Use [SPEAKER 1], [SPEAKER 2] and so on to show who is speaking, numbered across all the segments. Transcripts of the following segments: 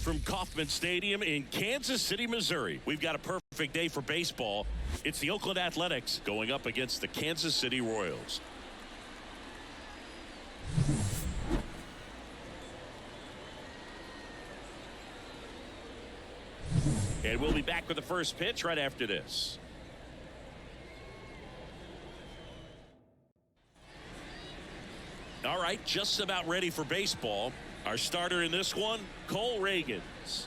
[SPEAKER 1] live from Kauffman Stadium in Kansas City, Missouri. We've got a perfect day for baseball. It's the Oakland Athletics going up against the Kansas City Royals. And we'll be back with the first pitch right after this. All right, just about ready for baseball. Our starter in this one, Cole Reagans.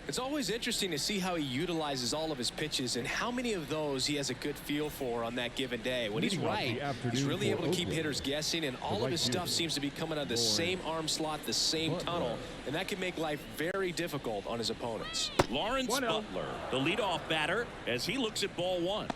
[SPEAKER 2] It's always interesting to see how he utilizes all of his pitches and how many of those he has a good feel for on that given day. When he's right, he's really able to keep hitters guessing, and all of his stuff seems to be coming out of the same arm slot, the same tunnel, and that can make life very difficult on his opponents.
[SPEAKER 1] Lawrence Butler, the leadoff batter, as he looks at ball one.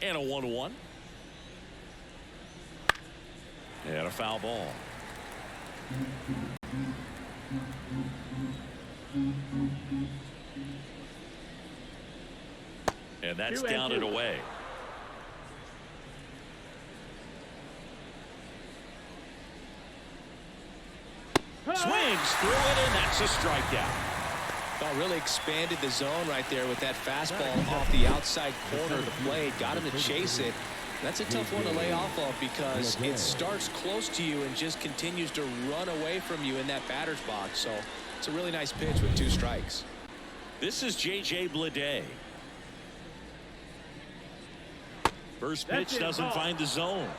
[SPEAKER 1] And a 1-1. And a foul ball. And that's down and away. Swings through it, and that's a strikeout.
[SPEAKER 2] Really expanded the zone right there with that fastball off the outside corner of the plate. Got him to chase it. That's a tough one to lay off of because it starts close to you and just continues to run away from you in that batter's box. So it's a really nice pitch with 2 strikes.
[SPEAKER 1] This is J.J. Bleday. First pitch doesn't find the zone.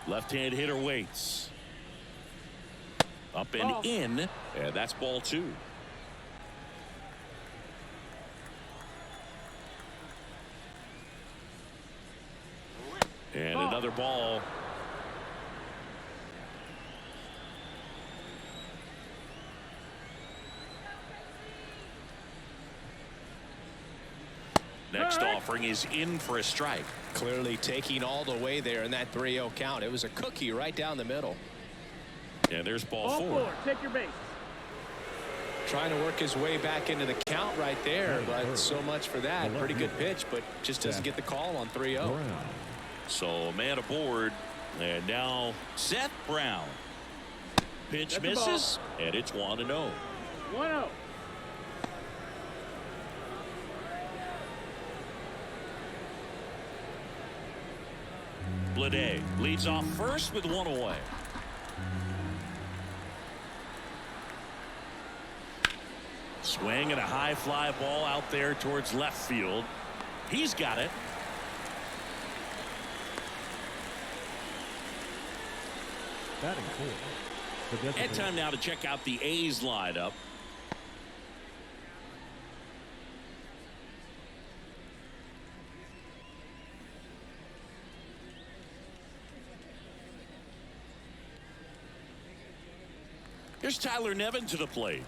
[SPEAKER 1] Left-hand hitter waits. Up and in, and that's ball 2. And another ball. Next offering is in for a strike.
[SPEAKER 2] Clearly taking all the way there in that 3-0 count. It was a cookie right down the middle.
[SPEAKER 1] And there's ball 4.
[SPEAKER 3] Take your base.
[SPEAKER 2] Trying to work his way back into the count right there, but so much for that. Pretty good pitch, but just doesn't get the call on 3-0.
[SPEAKER 1] So man aboard, and now Seth Brown. Pitch misses, and it's 1-0.
[SPEAKER 3] 1-0.
[SPEAKER 1] Bleday leads off first with 1 away. Swing and a high fly ball out there towards left field. He's got it. And time now to check out the A's lineup. Here's Tyler Nevin to the plate.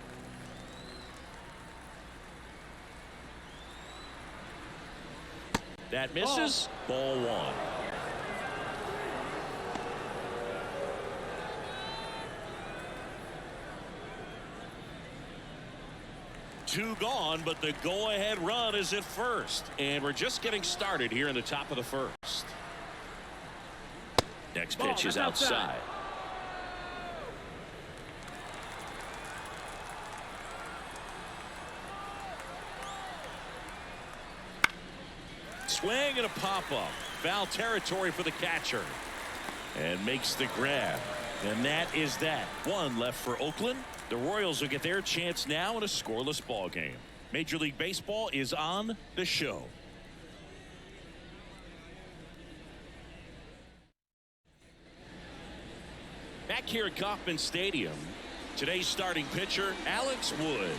[SPEAKER 1] That misses. Ball 1. Two gone, but the go-ahead run is at first. And we're just getting started here in the top of the first. Next pitch is outside. Swing and a pop-up. Foul territory for the catcher. And makes the grab. And that is that. 1 left for Oakland. The Royals will get their chance now in a scoreless ball game. Major League Baseball is on the show. Back here at Kauffman Stadium, today's starting pitcher, Alex Wood.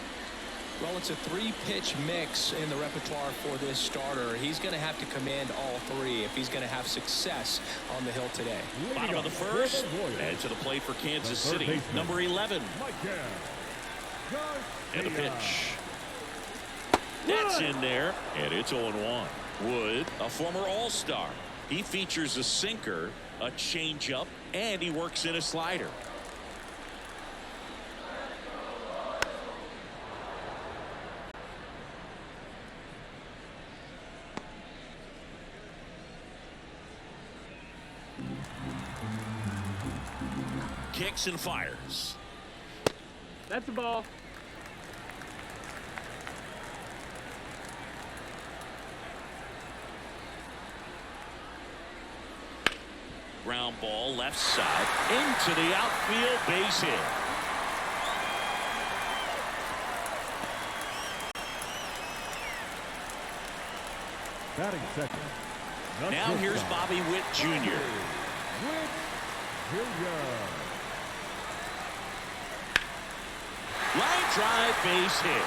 [SPEAKER 2] Well, it's a three-pitch mix in the repertoire for this starter. He's going to have to command all three if he's going to have success on the hill today.
[SPEAKER 1] Bottom of the first, and to the plate for Kansas City, number 11. And the pitch. That's in there, and it's 0-1. Wood, a former All-Star. He features a sinker, a changeup, and he works in a slider. Kicks and fires.
[SPEAKER 3] That's the ball.
[SPEAKER 1] Ground ball left side into the outfield, base hit.
[SPEAKER 4] Batting second.
[SPEAKER 1] Now here's Bobby Witt Jr.
[SPEAKER 4] Witt Jr.
[SPEAKER 1] Line drive, base hit.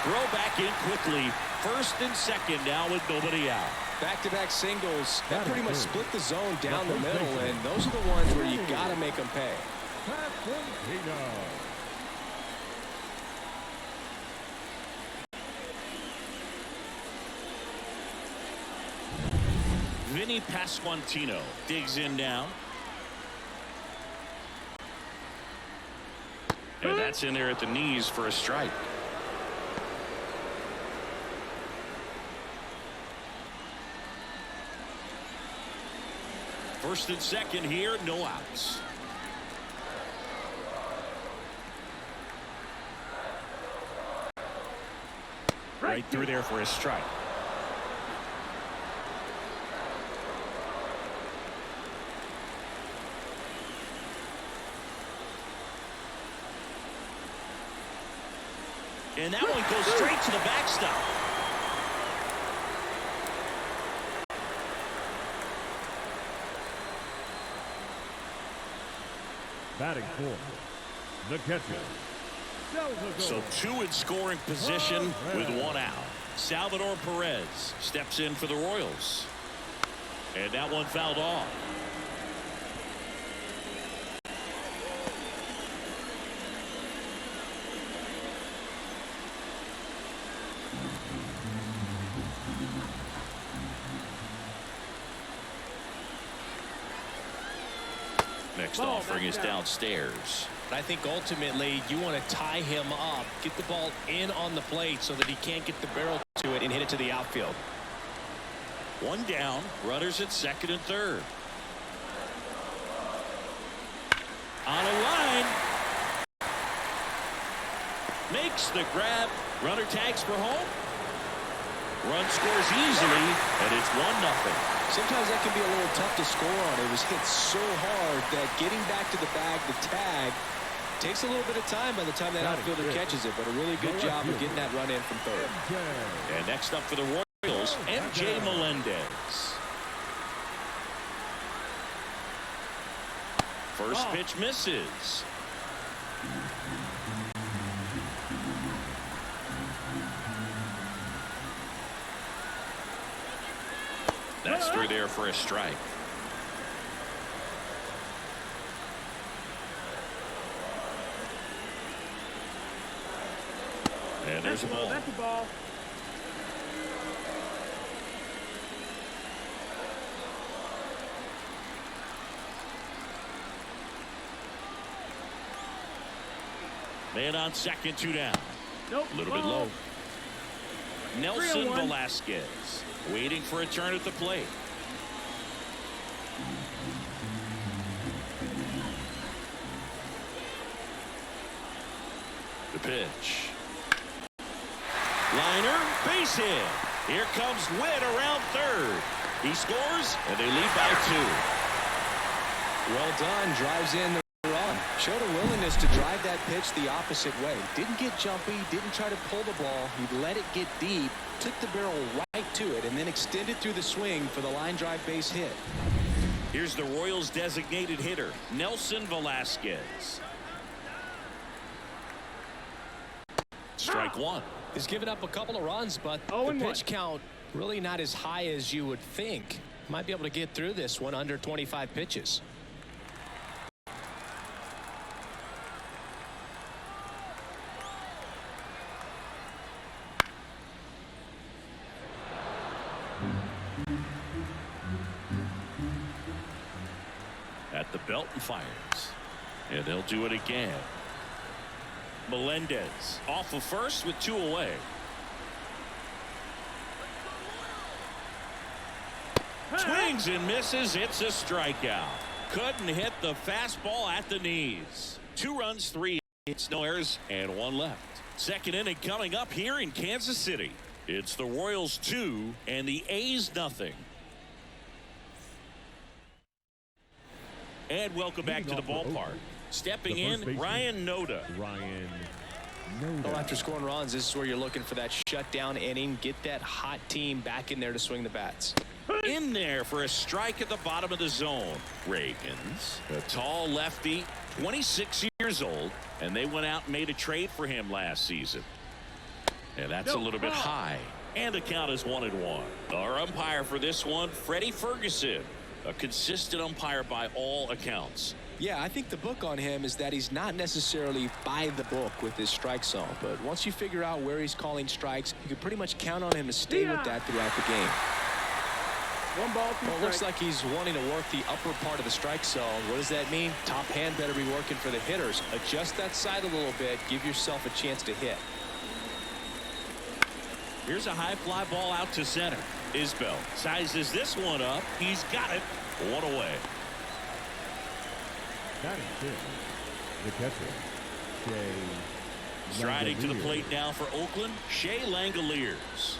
[SPEAKER 1] Throw back in quickly. First and second now with nobody out.
[SPEAKER 2] Back-to-back singles. That pretty much split the zone down the middle, and those are the ones where you got to make them pay.
[SPEAKER 1] Vinny Pasquantino digs in now. And that's in there at the knees for a strike. First and second here, no outs. Right through there for a strike. And that one goes straight to the backstop.
[SPEAKER 4] Batting fourth, the catcher.
[SPEAKER 1] So two in scoring position with one out. Salvador Perez steps in for the Royals. And that one fouled off. Next offering is downstairs.
[SPEAKER 2] I think ultimately you want to tie him up, get the ball in on the plate so that he can't get the barrel to it and hit it to the outfield.
[SPEAKER 1] One down, runners at second and third. On a line. Makes the grab. Runner tags for home. Run scores easily, and it's 1-0.
[SPEAKER 2] Sometimes that can be a little tough to score on. It was hit so hard that getting back to the bag, the tag, takes a little bit of time by the time that outfielder catches it, but a really good job of getting that run in from third.
[SPEAKER 1] And next up for the Royals, MJ Melendez. First pitch misses. That's through there for a strike. And there's a ball.
[SPEAKER 3] That's the ball.
[SPEAKER 1] Man on second, two down.
[SPEAKER 3] Nope.
[SPEAKER 1] A little bit low. Nelson Velasquez waiting for a turn at the plate. The pitch. Liner, base hit. Here comes Witt around third. He scores, and they lead by 2.
[SPEAKER 2] Well done. Drives in the run. Showed a willingness to drive that pitch the opposite way. Didn't get jumpy. Didn't try to pull the ball. He let it get deep. Took the barrel right to it and then extended through the swing for the line drive base hit.
[SPEAKER 1] Here's the Royals designated hitter, Nelson Velasquez. Strike one.
[SPEAKER 2] He's given up a couple of runs, but the pitch count really not as high as you would think. Might be able to get through this one under 25 pitches.
[SPEAKER 1] At the belt and fires. And they'll do it again. Melendez off of first with 2 away. Swings and misses. It's a strikeout. Couldn't hit the fastball at the knees. 2 runs, 3 hits, no errors, and 1 left. Second inning coming up here in Kansas City. It's the Royals 2 and the A's nothing. And welcome back to the ballpark. Stepping in, Ryan Noda.
[SPEAKER 2] Well, after scoring runs, this is where you're looking for that shutdown inning. Get that hot team back in there to swing the bats.
[SPEAKER 1] In there for a strike at the bottom of the zone. Reagans, a tall lefty, 26 years old, and they went out and made a trade for him last season. And that's a little bit high. And the count is 1-1. Our umpire for this one, Freddie Ferguson, a consistent umpire by all accounts.
[SPEAKER 2] Yeah, I think the book on him is that he's not necessarily by the book with his strike zone, but once you figure out where he's calling strikes, you can pretty much count on him to stay with that throughout the game.
[SPEAKER 3] 1 ball, 2
[SPEAKER 2] Well, it looks like he's wanting to work the upper part of the strike zone. What does that mean? Top hand better be working for the hitters. Adjust that side a little bit. Give yourself a chance to hit.
[SPEAKER 1] Here's a high fly ball out to center. Isbell sizes this one up. He's got it. 1 away.
[SPEAKER 4] Batting 6, the catcher, Shea.
[SPEAKER 1] Striding to the plate now for Oakland, Shea Langoliers.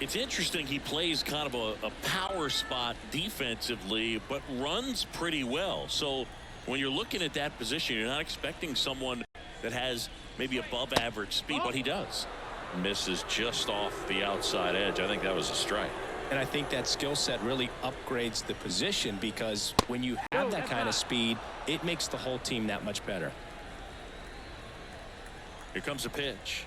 [SPEAKER 1] It's interesting he plays kind of a power spot defensively, but runs pretty well. So when you're looking at that position, you're not expecting someone that has maybe above average speed, but he does. Misses just off the outside edge. I think that was a strike.
[SPEAKER 2] And I think that skill set really upgrades the position, because when you have that kind of speed, it makes the whole team that much better.
[SPEAKER 1] Here comes a pitch.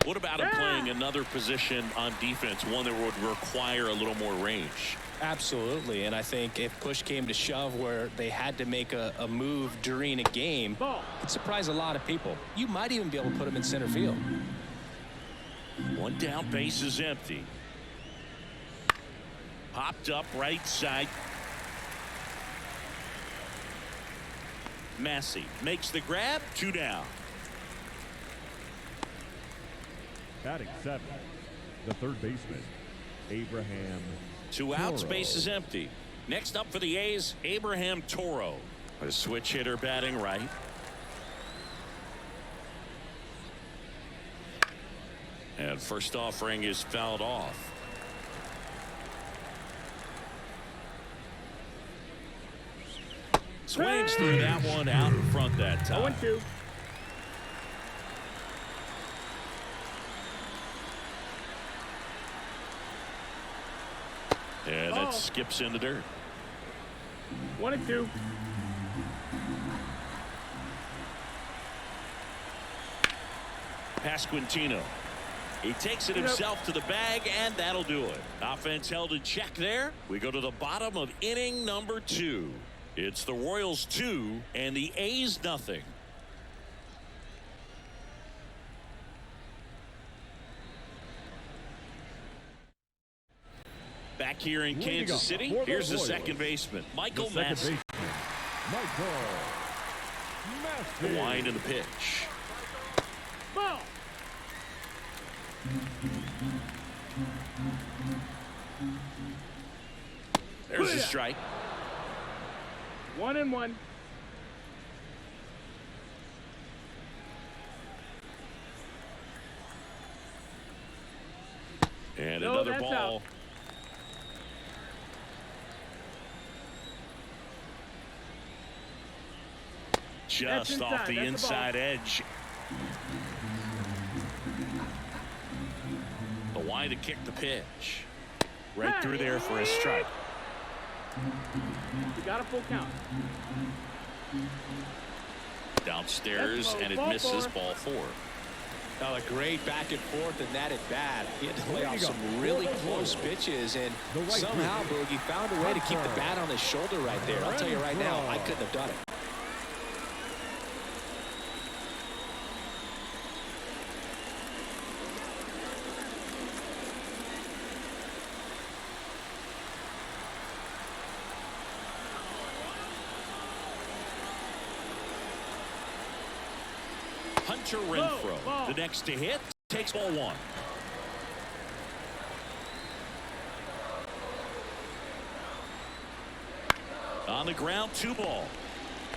[SPEAKER 1] What about him playing another position on defense, one that would require a little more range?
[SPEAKER 2] Absolutely, and I think if push came to shove where they had to make a move during a game, it'd surprise a lot of people. You might even be able to put him in center field.
[SPEAKER 1] 1 down, base is empty. Popped up right side. Massey makes the grab. 2 down.
[SPEAKER 4] Batting 7, the third baseman, Abraham.
[SPEAKER 1] 2 outs, base is empty. Next up for the A's, Abraham Toro, a switch hitter batting right. And first offering is fouled off. Swings through that one out in front that time.
[SPEAKER 3] 0-2.
[SPEAKER 1] And that skips in the dirt.
[SPEAKER 3] 1-2.
[SPEAKER 1] Pasquantino. He takes it himself to the bag, and that'll do it. Offense held in check there. We go to the bottom of inning number 2. It's the Royals 2 and the A's nothing. Back here in Kansas City, here's the second baseman, Michael Massey. The wind and the pitch.
[SPEAKER 3] Ball.
[SPEAKER 1] There's a strike.
[SPEAKER 3] 1-1.
[SPEAKER 1] And another ball.
[SPEAKER 3] Out.
[SPEAKER 1] Just off the inside edge. The wind to kick the pitch. Right through there for a strike.
[SPEAKER 3] You got a full count.
[SPEAKER 1] Downstairs, and it misses ball 4.
[SPEAKER 2] Oh, a great back and forth in that at bat. He had to lay off some really close pitches, and somehow Boogie found a way to keep the bat on his shoulder right there. I'll tell you right now, I couldn't have done it.
[SPEAKER 1] Hunter Renfroe, the next to hit, takes ball 1. On the ground, 2 ball.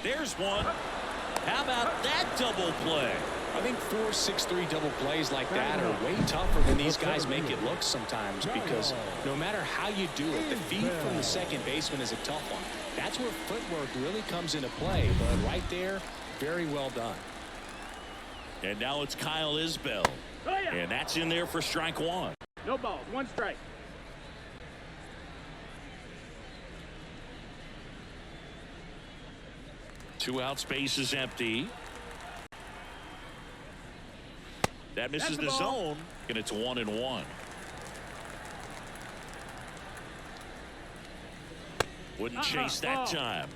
[SPEAKER 1] There's one. How about that double play?
[SPEAKER 2] I think 4-6-3 double plays like that are way tougher than these guys make it look sometimes, because no matter how you do it, the feed from the second baseman is a tough one. That's where footwork really comes into play, but right there, very well done.
[SPEAKER 1] And now it's Kyle Isbell. And that's in there for strike 1.
[SPEAKER 3] No balls, 1 strike.
[SPEAKER 1] Two outs, base is empty. That misses the zone, and it's 1-1. Wouldn't chase that time.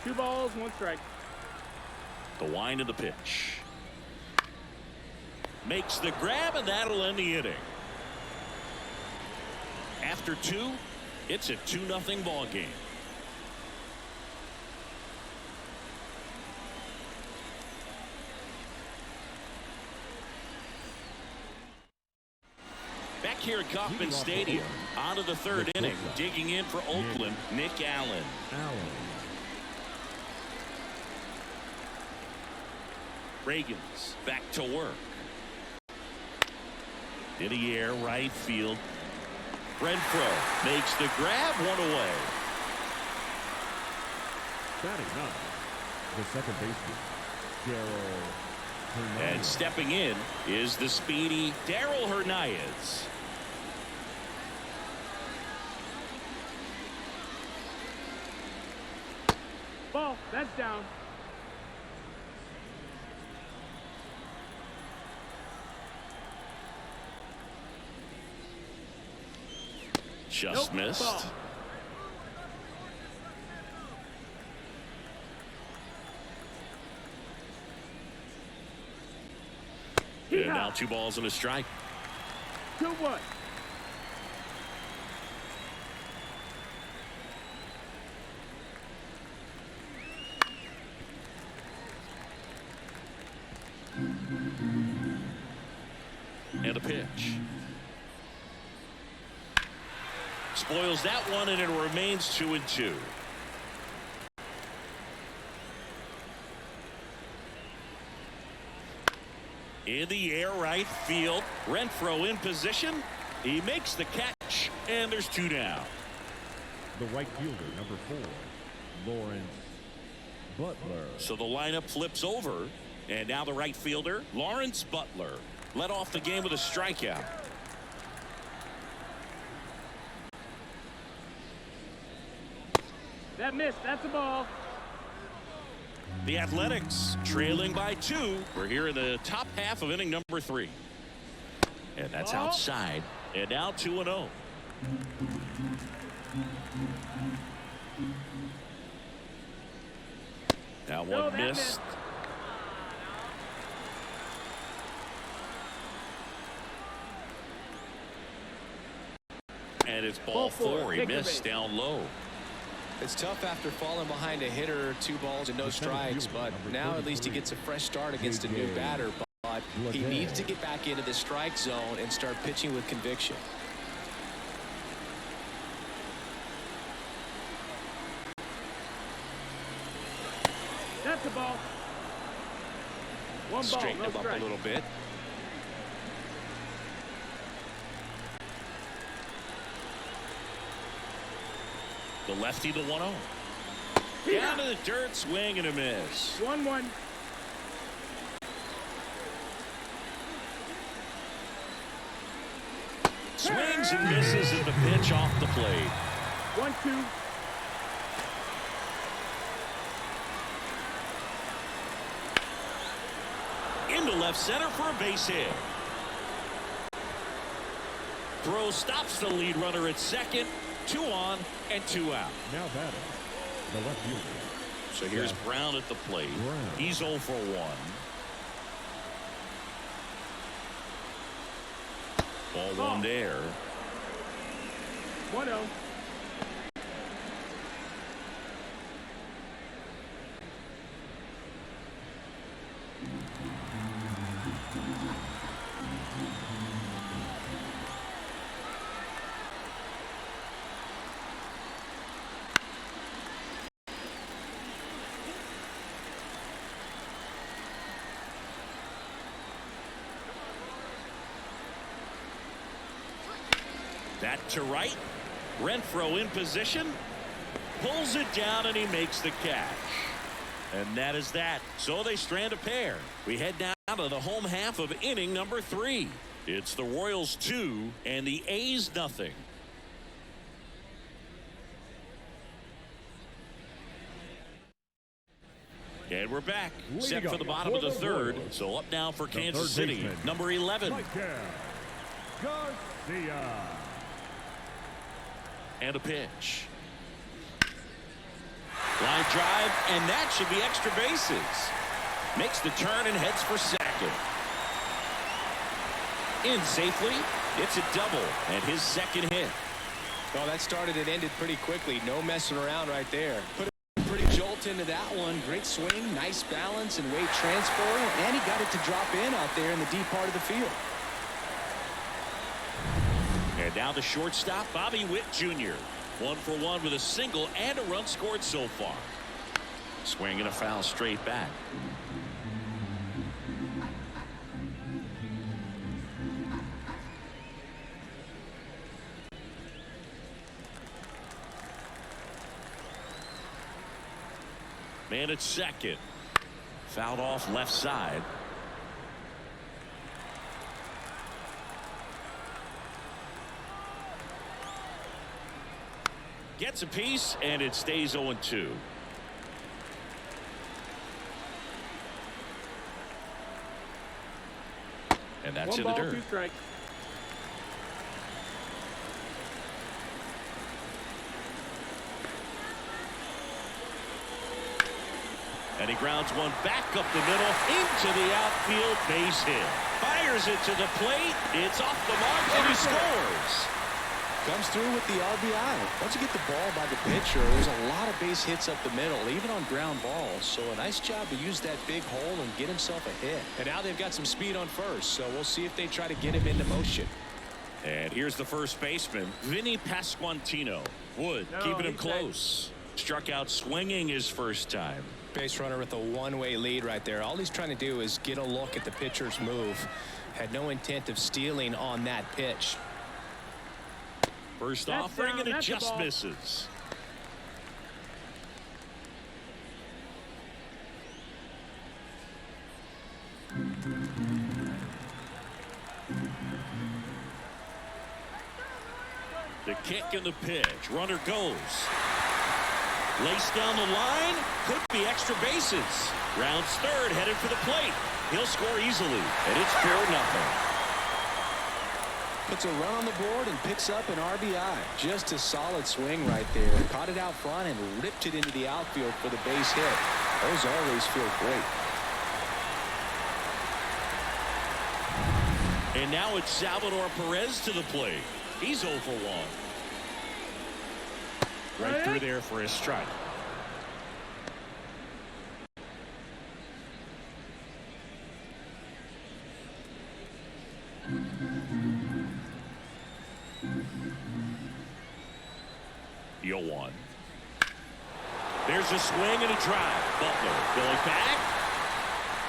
[SPEAKER 3] 2 balls, 1 strike.
[SPEAKER 1] The wind of the pitch. Makes the grab, and that'll end the inning. After 2, it's a 2-0 ball game. Back here at Kauffman Stadium, on to the 3rd inning. Digging in for Oakland, Nick Allen. Reagan's back to work. In the air, right field. Renfroe makes the grab, 1 away.
[SPEAKER 4] Batting up, the second baseman, Darryl.
[SPEAKER 1] And stepping in is the speedy Darryl Hernandez.
[SPEAKER 3] Ball, that's down.
[SPEAKER 1] Just missed.
[SPEAKER 3] Ball.
[SPEAKER 1] And now 2 balls and a strike.
[SPEAKER 3] 2-1.
[SPEAKER 1] And a pitch. Spoils that one, and it remains 2-2. In the air, right field. Renfroe in position. He makes the catch, and there's 2 down.
[SPEAKER 4] The right fielder, number 4, Lawrence Butler.
[SPEAKER 1] So the lineup flips over, and now the right fielder, Lawrence Butler, led off the game with a strikeout.
[SPEAKER 3] That missed. That's a ball.
[SPEAKER 1] The Athletics trailing by 2. We're here in the top half of inning number 3. And that's outside. And now 2-0. Now one missed. And it's ball 4. He missed down low.
[SPEAKER 2] It's tough after falling behind a hitter, 2 balls and no strikes, but now at least he gets a fresh start against a new batter. But he needs to get back into the strike zone and start pitching with conviction.
[SPEAKER 3] That's a ball. 1 ball,
[SPEAKER 2] Straighten
[SPEAKER 3] no
[SPEAKER 2] him up
[SPEAKER 3] strike.
[SPEAKER 2] a little bit.
[SPEAKER 1] The lefty, the 1-0. Down to the dirt, swing and a miss.
[SPEAKER 3] 1-1.
[SPEAKER 1] Swings and misses at the pitch off the plate.
[SPEAKER 3] 1-2.
[SPEAKER 1] into left center for a base hit. Throw stops the lead runner at second. 2 on and 2 out.
[SPEAKER 4] Now batting, the left fielder.
[SPEAKER 1] So here's Brown at the plate. He's 0 for 1. Ball 1 there.
[SPEAKER 3] 1-0.
[SPEAKER 1] That to right. Renfroe in position. Pulls it down and he makes the catch. And that is that. So they strand a pair. We head down to the home half of inning number 3. It's the Royals 2 and the A's nothing. And we're back. Set for the bottom of the third. So up now for Kansas City. Number 11.
[SPEAKER 4] Garcia.
[SPEAKER 1] And a pitch. Line drive, and that should be extra bases. Makes the turn and heads for second. In safely. It's a double and his second hit.
[SPEAKER 2] Well, that started and ended pretty quickly. No messing around right there. Put a pretty jolt into that one. Great swing, nice balance and weight transfer, and he got it to drop in out there in the deep part of the field.
[SPEAKER 1] And now the shortstop, Bobby Witt Jr. 1 for 1 with a single and a run scored so far. Swing and a foul straight back. Man at second. Fouled off left side. Gets a piece, and it stays 0-2. And that's in the dirt.
[SPEAKER 3] 2 strikes.
[SPEAKER 1] And he grounds one back up the middle into the outfield, base hit. Fires it to the plate. It's off the mark, and he scores.
[SPEAKER 2] Comes through with the RBI. Once you get the ball by the pitcher, there's a lot of base hits up the middle, even on ground balls. So a nice job to use that big hole and get himself a hit. And now they've got some speed on first, so we'll see if they try to get him into motion.
[SPEAKER 1] And here's the first baseman, Vinny Pasquantino. Wood keeping him close. Struck out swinging his first time.
[SPEAKER 2] Base runner with a one-way lead right there. All he's trying to do is get a look at the pitcher's move. Had no intent of stealing on that pitch.
[SPEAKER 1] First offering, and it just misses. The kick and the pitch. Runner goes. Laced down the line. Could be extra bases. Rounds third, headed for the plate. He'll score easily, and it's 4-0.
[SPEAKER 2] Puts a run on the board and picks up an RBI. Just a solid swing right there. Caught it out front and ripped it into the outfield for the base hit. Those always feel great.
[SPEAKER 1] And now it's Salvador Perez to the plate. He's 0 for 1. Right through there for his strike. One. There's a swing and a drive. Butler going back.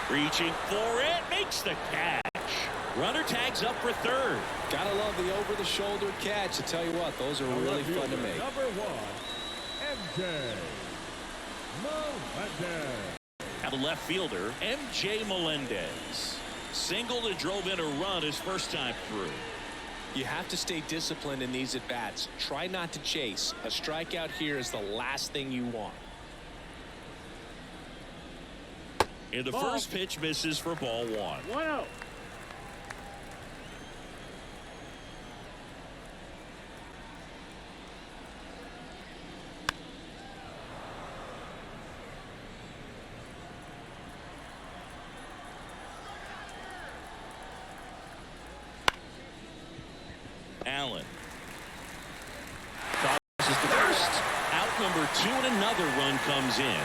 [SPEAKER 1] Reaching for it. Makes the catch. Runner tags up for third.
[SPEAKER 2] Gotta love the over-the-shoulder catch. I tell you what, those are really fun to make.
[SPEAKER 4] Number 1, MJ Melendez.
[SPEAKER 1] Now the left fielder, MJ Melendez. Single that drove in a run his first time through.
[SPEAKER 2] You have to stay disciplined in these at-bats. Try not to chase. A strikeout here is the last thing you want.
[SPEAKER 1] And the
[SPEAKER 3] Ball.
[SPEAKER 1] first pitch misses for ball one.
[SPEAKER 3] 1-0.
[SPEAKER 1] Allen. This is the first. Out number 2 and another run comes in.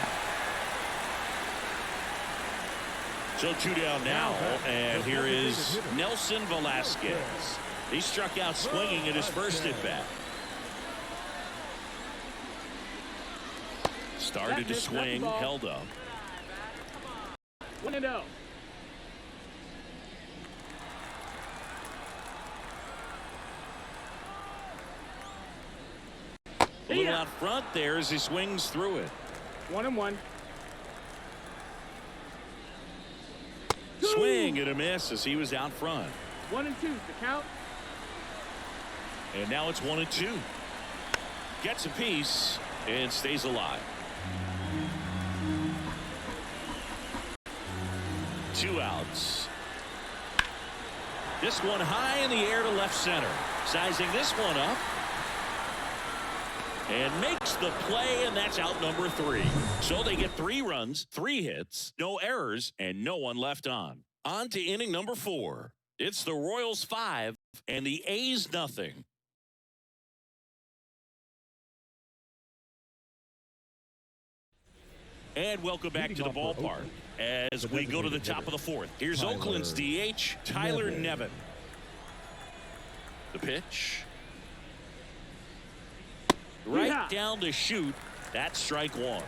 [SPEAKER 1] So 2 down now, and here is Nelson Velasquez. He struck out swinging at his first at bat. Started to swing, held up.
[SPEAKER 3] 1-0.
[SPEAKER 1] A little out front there as he swings through it.
[SPEAKER 3] 1-1.
[SPEAKER 1] Swing and a miss as he was out front.
[SPEAKER 3] 1-2 the count.
[SPEAKER 1] And now it's 1-2. Gets a piece and stays alive. 2 outs. This one high in the air to left center. Sizing this one up. And makes the play, and that's out number 3. So they get 3 runs, 3 hits, no errors, and no one left on. On to inning number 4. It's the Royals 5 and the A's nothing. And welcome back to the ballpark as we go to the top of the 4th. Here's Oakland's DH, Tyler Nevin. The pitch. Right down to shoot. That's strike 1.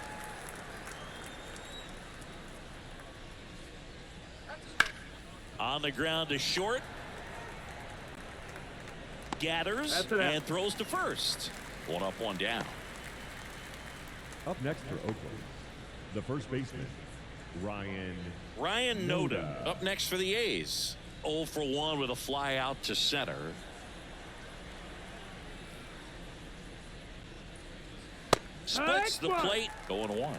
[SPEAKER 1] On the ground to short. Gathers and throws to first. 1 up, 1 down.
[SPEAKER 4] Up next for Oakland, the first baseman,
[SPEAKER 1] Ryan Noda. Up next for the A's. 0 for 1 with a fly out to center. Splits the plate, going 1.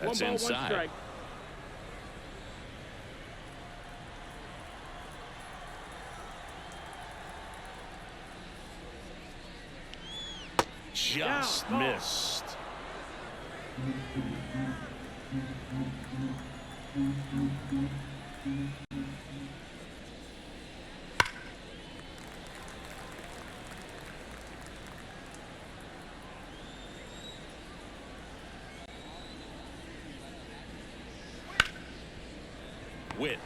[SPEAKER 1] That's
[SPEAKER 3] 1 ball,
[SPEAKER 1] inside.
[SPEAKER 3] 1 strike.
[SPEAKER 1] Just missed. Witt.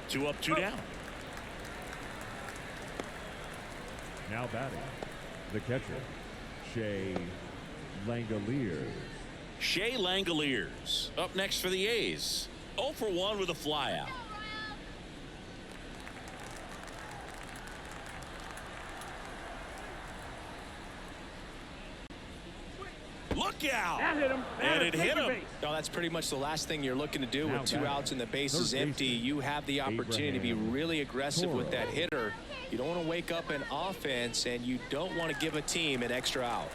[SPEAKER 1] 2 up, 2 down.
[SPEAKER 4] now batting, the catcher, Shea Langoliers.
[SPEAKER 1] Shea Langoliers up next for the A's. 0 for 1 with a flyout. Look out!
[SPEAKER 3] That hit him.
[SPEAKER 1] And it hit him.
[SPEAKER 2] No, that's pretty much the last thing you're looking to do
[SPEAKER 4] Now
[SPEAKER 2] with 2
[SPEAKER 4] batting,
[SPEAKER 2] outs and the base is
[SPEAKER 4] third
[SPEAKER 2] empty.
[SPEAKER 4] baseman,
[SPEAKER 2] You have the opportunity to be really aggressive with that hitter. You don't want to wake up an offense, and you don't want to give a team an extra out.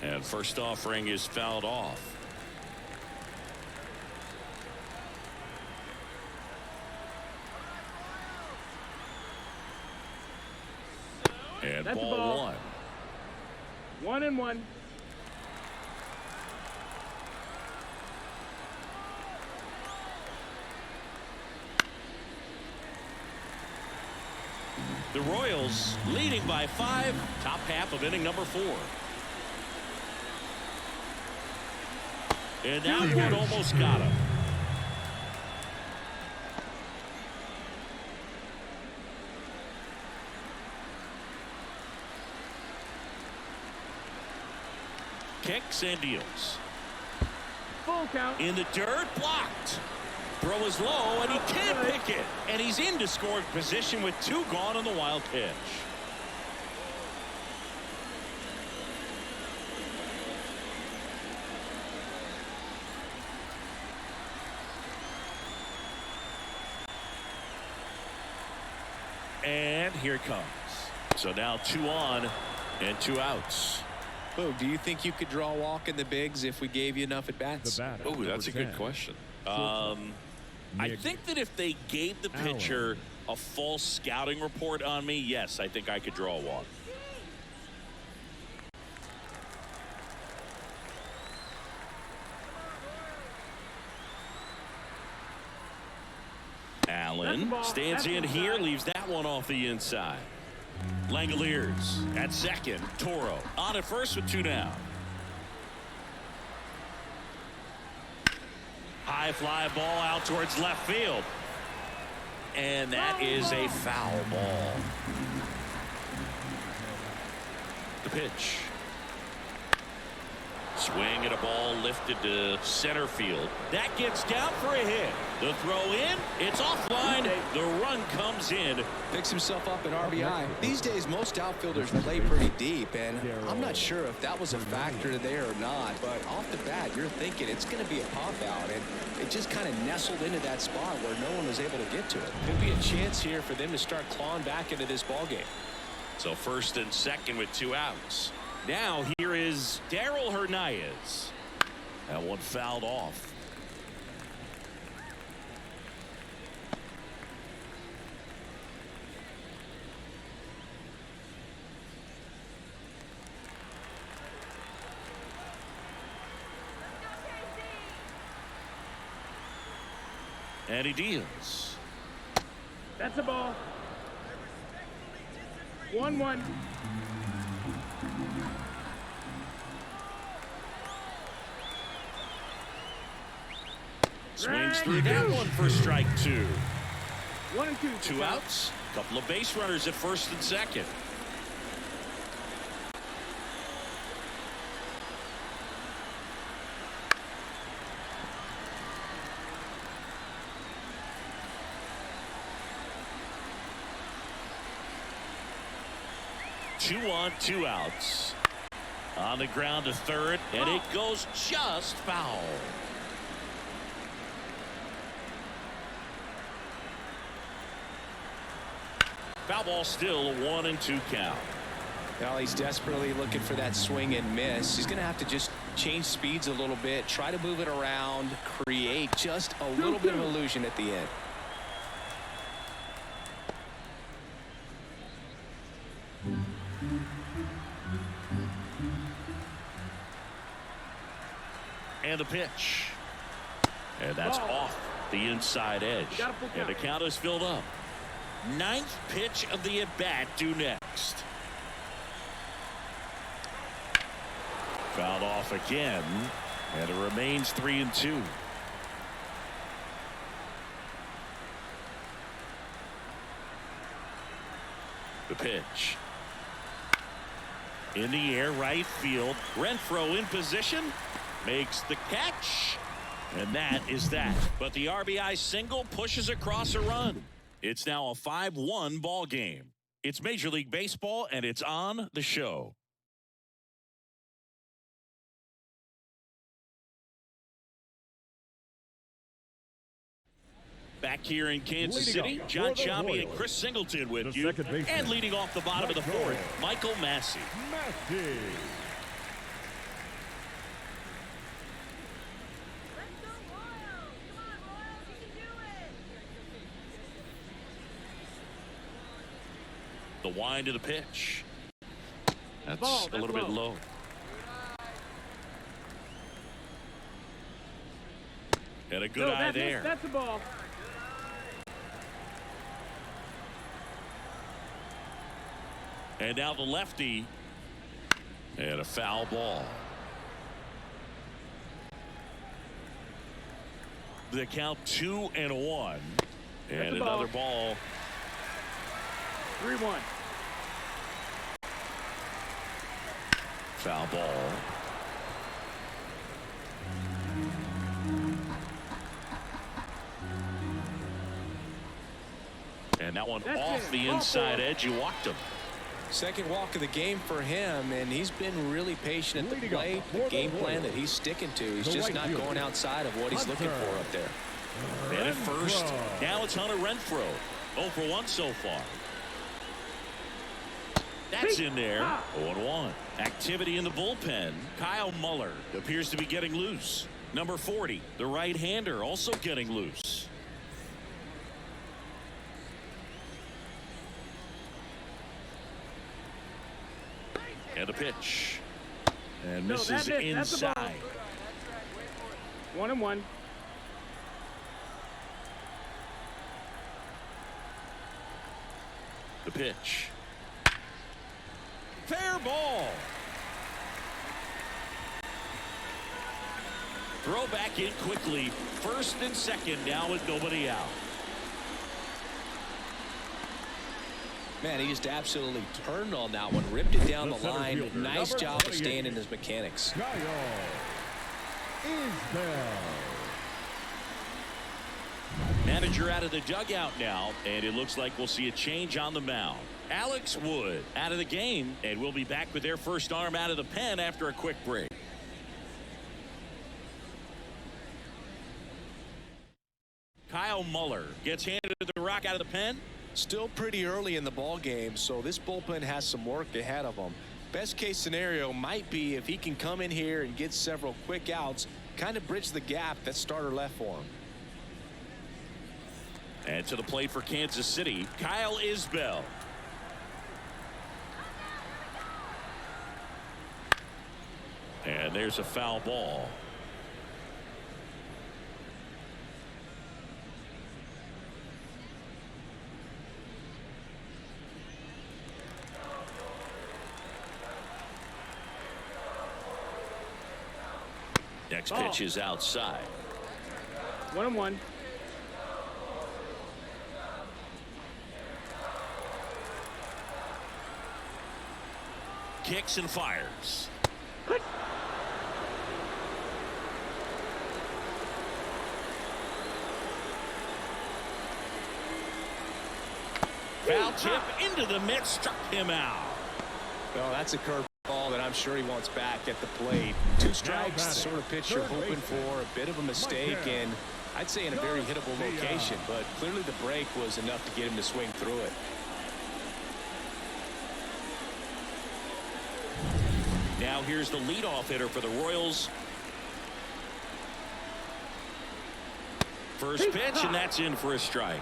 [SPEAKER 1] And first offering is fouled off. And
[SPEAKER 3] That's
[SPEAKER 1] ball,
[SPEAKER 3] ball.
[SPEAKER 1] 1.
[SPEAKER 3] 1-1.
[SPEAKER 1] The Royals leading by 5, top half of inning number 4. And that one almost got him. Kicks and deals.
[SPEAKER 3] Full count.
[SPEAKER 1] In the dirt, blocked. Throw is low, and he can't pick it. And he's into scoring position with 2 gone on the wild pitch. And here it comes. So now 2 on and 2 outs.
[SPEAKER 2] Oh, do you think you could draw a walk in the bigs if we gave you enough at bats?
[SPEAKER 1] Oh, that's a good question. I think that if they gave the pitcher a false scouting report on me, yes, I think I could draw a walk. Allen stands in here, leaves that one off the inside. Langoliers at second. Toro on at first with 2 down. High fly ball out towards left field. And that is a foul ball. The pitch. Swing at a ball lifted to center field. That gets down for a hit. The throw in, it's offline. The run comes in.
[SPEAKER 2] Picks himself up an RBI. These days, most outfielders play pretty deep, and I'm not sure if that was a factor there or not, but off the bat, you're thinking it's going to be a pop-out, and it just kind of nestled into that spot where no one was able to get to it. Could be a chance here for them to start clawing back into this ballgame.
[SPEAKER 1] So first and second with 2 outs. Now here is Darryl Hernandez. That one fouled off. And he deals.
[SPEAKER 3] That's a ball. 1-1.
[SPEAKER 1] Swings through that one for strike 2.
[SPEAKER 3] 1 and 2.
[SPEAKER 1] 2 outs. Couple of base runners at first and second. Two on, 2 outs. On the ground to third, and it goes just foul. Foul ball, still a 1-2 count.
[SPEAKER 2] Well, he's desperately looking for that swing and miss. He's going to have to just change speeds a little bit, try to move it around, create just a little bit of illusion at the end.
[SPEAKER 1] And the pitch. And that's off the inside edge. And the count is filled up. 9th pitch of the at-bat due next. Fouled off again. And it remains 3-2. The pitch. In the air, right field. Renfroe in position. Makes the catch. And that is that. But the RBI single pushes across a run. It's now a 5-1 ball game. It's Major League Baseball, and it's on the show. Back here in Kansas City, John Chambi and Chris Singleton with you. And leading off the bottom of the 4th, Michael Massey. The wind of the pitch. That's a little bit low. And a good eye there.
[SPEAKER 3] That's a ball.
[SPEAKER 1] And now the lefty. And a foul ball. The count 2-1. And another ball.
[SPEAKER 3] 3-1.
[SPEAKER 1] Foul ball. And that one off the inside edge. You walked him.
[SPEAKER 2] Second walk of the game for him, and he's been really patient at the plate. The game plan that he's sticking to. He's just not going outside of what he's looking for up there.
[SPEAKER 1] And at first, now it's Hunter Renfroe. 0 for 1 so far. That's in there. 0-1. Activity in the bullpen. Kyle Muller appears to be getting loose. Number 40, the right-hander, also getting loose. And a pitch. And misses inside.
[SPEAKER 3] 1-1.
[SPEAKER 1] The pitch. Fair ball. Throw back in quickly. First and second now with nobody out.
[SPEAKER 2] Man, he just absolutely turned on that one, ripped it down the line. Nice job of staying in his mechanics.
[SPEAKER 1] Manager out of the dugout now, and it looks like we'll see a change on the mound. Alex Wood out of the game, and we'll be back with their first arm out of the pen after a quick break. Kyle Muller gets handed the rock out of the pen.
[SPEAKER 2] Still pretty early in the ball game, so this bullpen has some work ahead of him. Best case scenario might be if he can come in here and get several quick outs, kind of bridge the gap that starter left for him.
[SPEAKER 1] And to the plate for Kansas City, Kyle Isbell. And there's a foul ball. Next pitch is outside.
[SPEAKER 3] 1-1.
[SPEAKER 1] Kicks and fires. Foul tip into the mid, struck him out.
[SPEAKER 2] Well, that's a curve ball that I'm sure he wants back at the plate. 2 strikes, the sort of pitch you're hoping for. A bit of a mistake, and I'd say in a very hittable location, but clearly the break was enough to get him to swing through it.
[SPEAKER 1] Now here's the leadoff hitter for the Royals. First pitch, and that's in for a strike.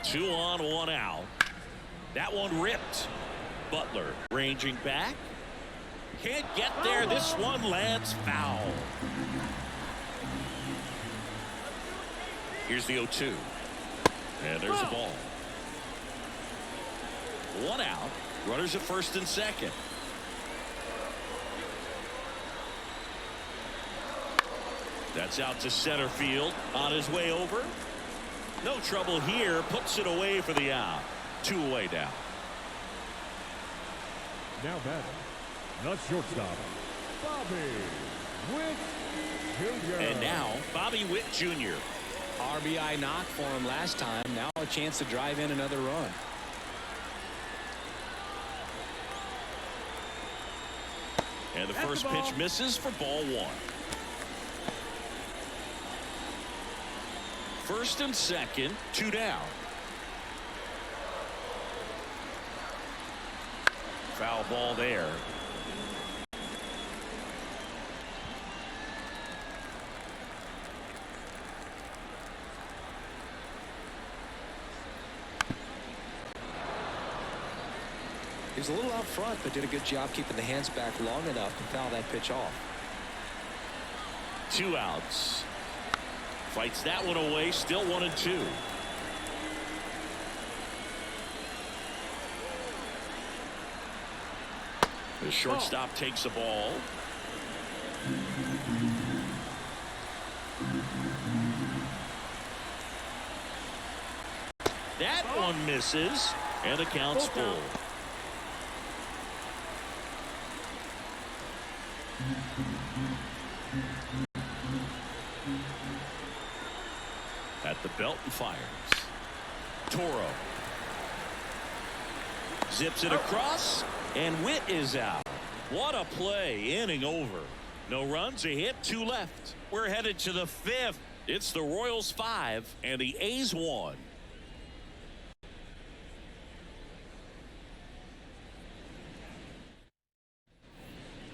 [SPEAKER 1] Two on, one out. That one ripped. Butler ranging back. Can't get there. This one lands foul. Here's the 0-2. And there's the ball. One out. Runners at first and second. That's out to center field. On his way over. No trouble here. Puts it away for the out. 2 away now.
[SPEAKER 4] Now batting, the shortstop, Bobby Witt Jr.
[SPEAKER 1] And now Bobby Witt Jr.
[SPEAKER 2] RBI knock for him last time. Now a chance to drive in another run.
[SPEAKER 1] And the first pitch misses for ball 1. First and second, 2 down. Foul ball there.
[SPEAKER 2] He was a little out front, but did a good job keeping the hands back long enough to foul that pitch off.
[SPEAKER 1] 2 outs. Fights that one away, still 1-2. The shortstop takes the ball. That one misses, and the count's full. At the belt and fires. Toro zips it across, and Witt is out. What a play. Inning over. No runs, a hit, 2 left. We're headed to the 5th. It's the Royals 5 and the A's 1.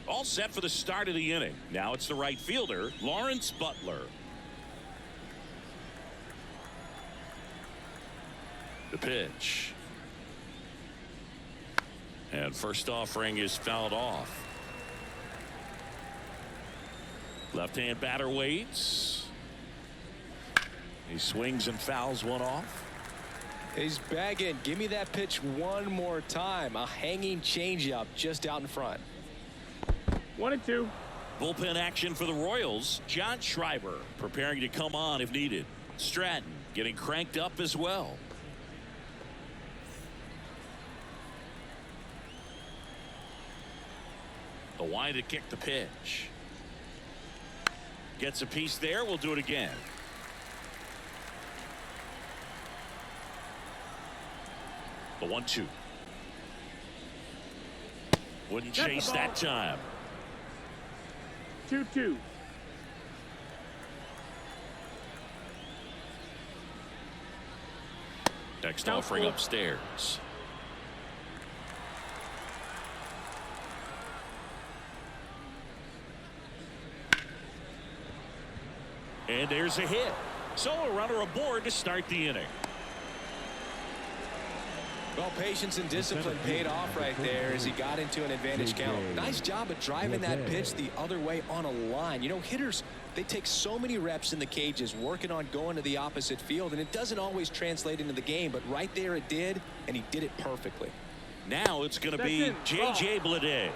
[SPEAKER 1] All set for the start of the inning. Now it's the right fielder, Lawrence Butler. The pitch. And first offering is fouled off. Left-hand batter waits. He swings and fouls one off.
[SPEAKER 2] He's bagging. Give me that pitch one more time. A hanging changeup just out in front.
[SPEAKER 3] 1-2.
[SPEAKER 1] Bullpen action for the Royals. John Schreiber preparing to come on if needed. Stratton getting cranked up as well. The wide to kick the pitch. Gets a piece there. We'll do it again. The 1-2. Wouldn't chase that time.
[SPEAKER 3] 2-2.
[SPEAKER 1] Next offering upstairs. And there's a hit. So a runner aboard to start the inning.
[SPEAKER 2] Well, patience and discipline paid off right there as he got into an advantage count. Nice job of driving that pitch the other way on a line. You know, hitters, they take so many reps in the cages working on going to the opposite field, and it doesn't always translate into the game, but right there it did, and he did it perfectly.
[SPEAKER 1] Now it's going to be J.J. Bleday.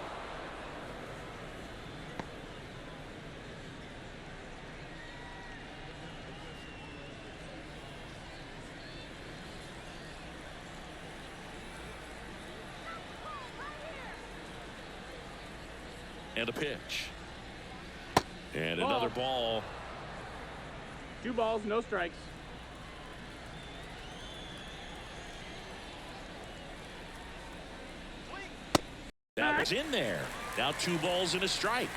[SPEAKER 1] And a pitch. And another ball.
[SPEAKER 3] 2 balls, no strikes.
[SPEAKER 1] That was in there. Now 2 balls and a strike.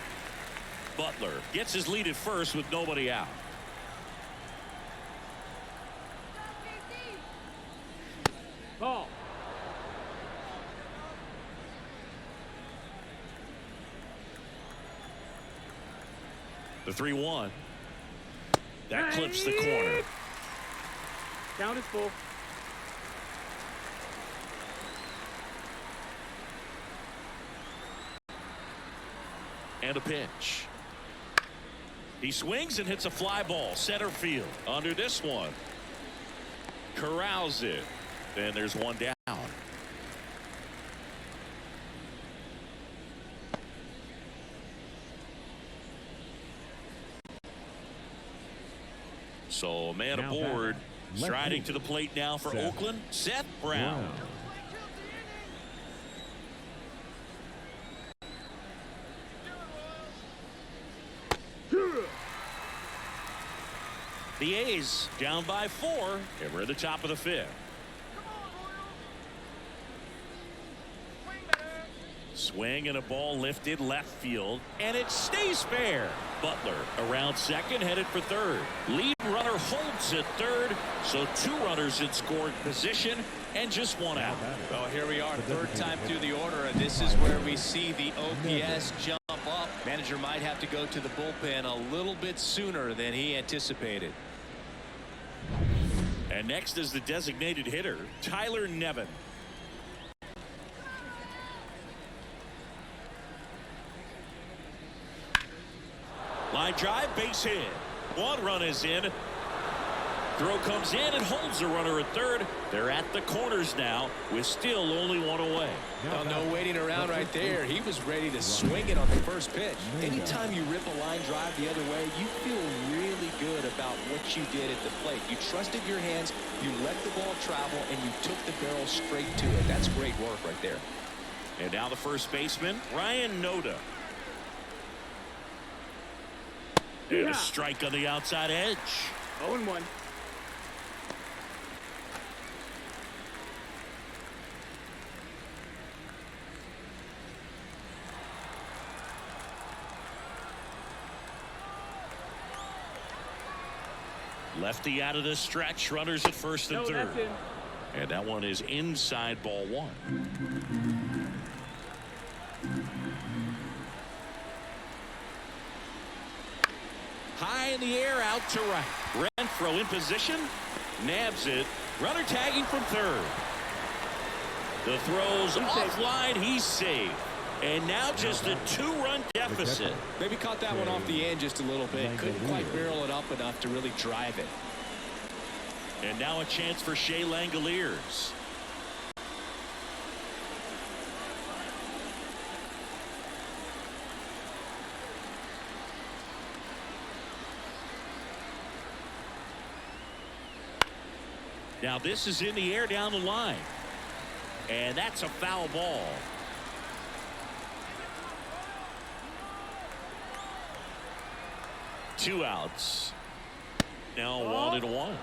[SPEAKER 1] Butler gets his lead at first with nobody out.
[SPEAKER 3] Ball.
[SPEAKER 1] The 3-1. That clips the corner.
[SPEAKER 3] Count is full.
[SPEAKER 1] And a pitch. He swings and hits a fly ball center field. Under this one. Corrals it. And there's one down. So a man aboard, striding to the plate now for Oakland, Seth Brown. The A's down by 4, and we're at the top of the 5th. Swing and a ball lifted left field, and it stays fair. Butler around second, headed for third. Lead runner holds at third, so 2 runners in scoring position and just 1 out.
[SPEAKER 2] Well, here we are, 3rd time through the order, and this is where we see the OPS jump up. Manager might have to go to the bullpen a little bit sooner than he anticipated.
[SPEAKER 1] And next is the designated hitter, Tyler Nevin. Line drive, base hit. 1 run is in. Throw comes in and holds the runner at third. They're at the corners now with still only 1 away.
[SPEAKER 2] Well, no waiting around right there. He was ready to swing it on the first pitch. Anytime you rip a line drive the other way, you feel really good about what you did at the plate. You trusted your hands, you let the ball travel, and you took the barrel straight to it. That's great work right there.
[SPEAKER 1] And now the first baseman, Ryan Noda. And a strike on the outside edge.
[SPEAKER 3] 0-1.
[SPEAKER 1] Lefty out of the stretch. Runners at first and
[SPEAKER 3] No,
[SPEAKER 1] third.
[SPEAKER 3] that's in.
[SPEAKER 1] And that one is inside ball one. High in the air, out to right. Renfroe in position. Nabs it. Runner tagging from third. The throw's offline. He's safe. And now just a two-run deficit.
[SPEAKER 2] Maybe caught that one off the end just a little bit. Couldn't quite barrel it up enough to really drive it.
[SPEAKER 1] And now a chance for Shea Langoliers. Now this is in the air down the line. And that's a foul ball. Two outs. Now 1-1.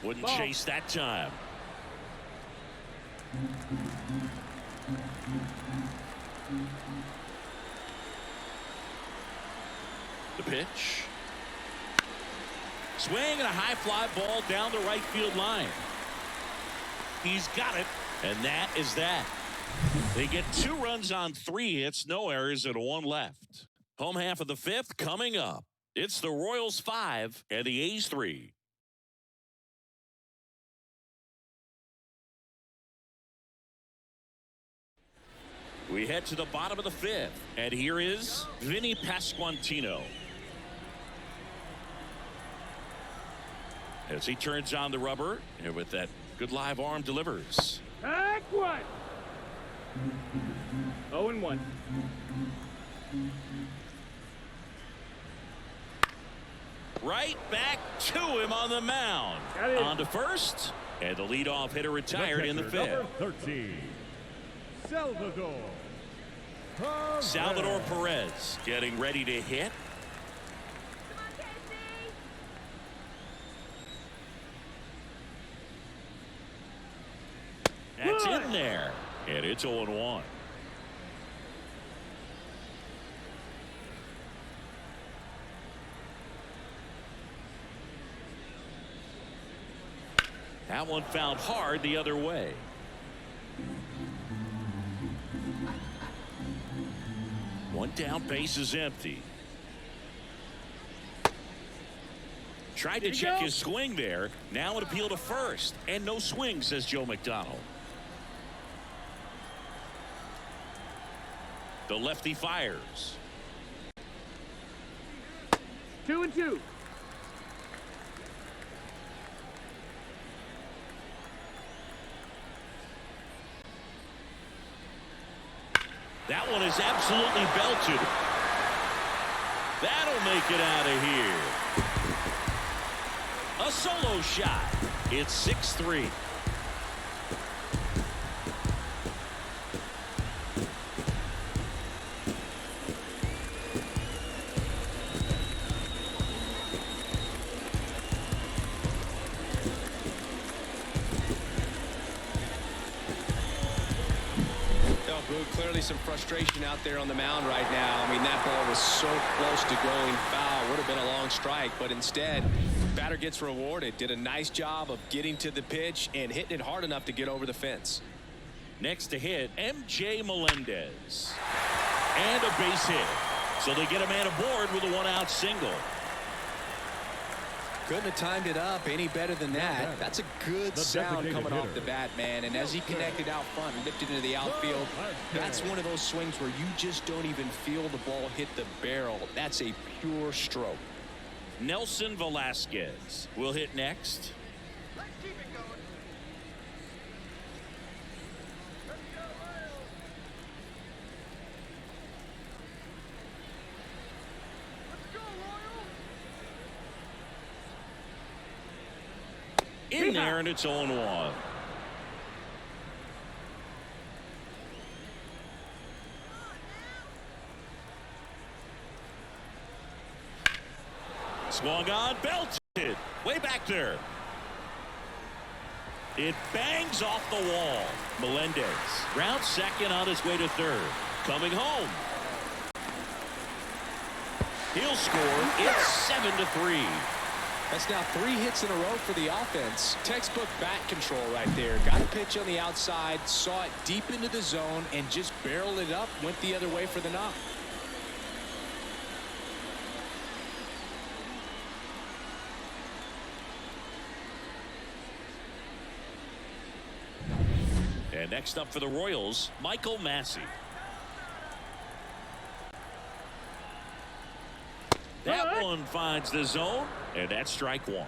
[SPEAKER 1] Wouldn't chase that time. The pitch. Swing and a high fly ball down the right field line. He's got it, and that is that. They get 2 runs on 3 hits, no errors, and 1 left. Home half of the 5th coming up. It's the Royals 5 and the A's 3. We head to the bottom of the 5th, and here is Vinny Pasquantino. As he turns on the rubber, and with that good live arm delivers.
[SPEAKER 3] Back one. 0-1.
[SPEAKER 1] Right back to him on the mound. On to first, and the leadoff hitter retired in the 5th.
[SPEAKER 4] Number 13,
[SPEAKER 1] Salvador Perez getting ready to hit. That's in there, and it's 0-1. That one fouled hard the other way. One down, base is empty. Tried to check his swing there. Now an appeal to first. And no swing, says Joe McDonald. The lefty fires.
[SPEAKER 3] 2-2.
[SPEAKER 1] That one is absolutely belted. That'll make it out of here. A solo shot. It's 6-3.
[SPEAKER 2] Clearly some frustration out there on the mound right now. I mean, that ball was so close to going foul. Would have been a long strike, but instead, batter gets rewarded. Did a nice job of getting to the pitch and hitting it hard enough to get over the fence.
[SPEAKER 1] Next to hit, MJ Melendez. And a base hit. So they get a man aboard with a 1-out single.
[SPEAKER 2] Couldn't have timed it up any better than that. That's a good sound coming off the bat, man. And as he connected out front and lifted into the outfield, that's one of those swings where you just don't even feel the ball hit the barrel. That's a pure stroke.
[SPEAKER 1] Nelson Velasquez will hit next.
[SPEAKER 5] Let's keep it going.
[SPEAKER 1] In there, and it's 0-1. Swung on, belted. Way back there. It bangs off the wall. Melendez round second on his way to third. Coming home. He'll score. It's 7-3.
[SPEAKER 2] That's now 3 hits in a row for the offense. Textbook bat control right there. Got a pitch on the outside, saw it deep into the zone, and just barreled it up, went the other way for the knock.
[SPEAKER 1] And next up for the Royals, Michael Massey. That one finds the zone, and that's strike one.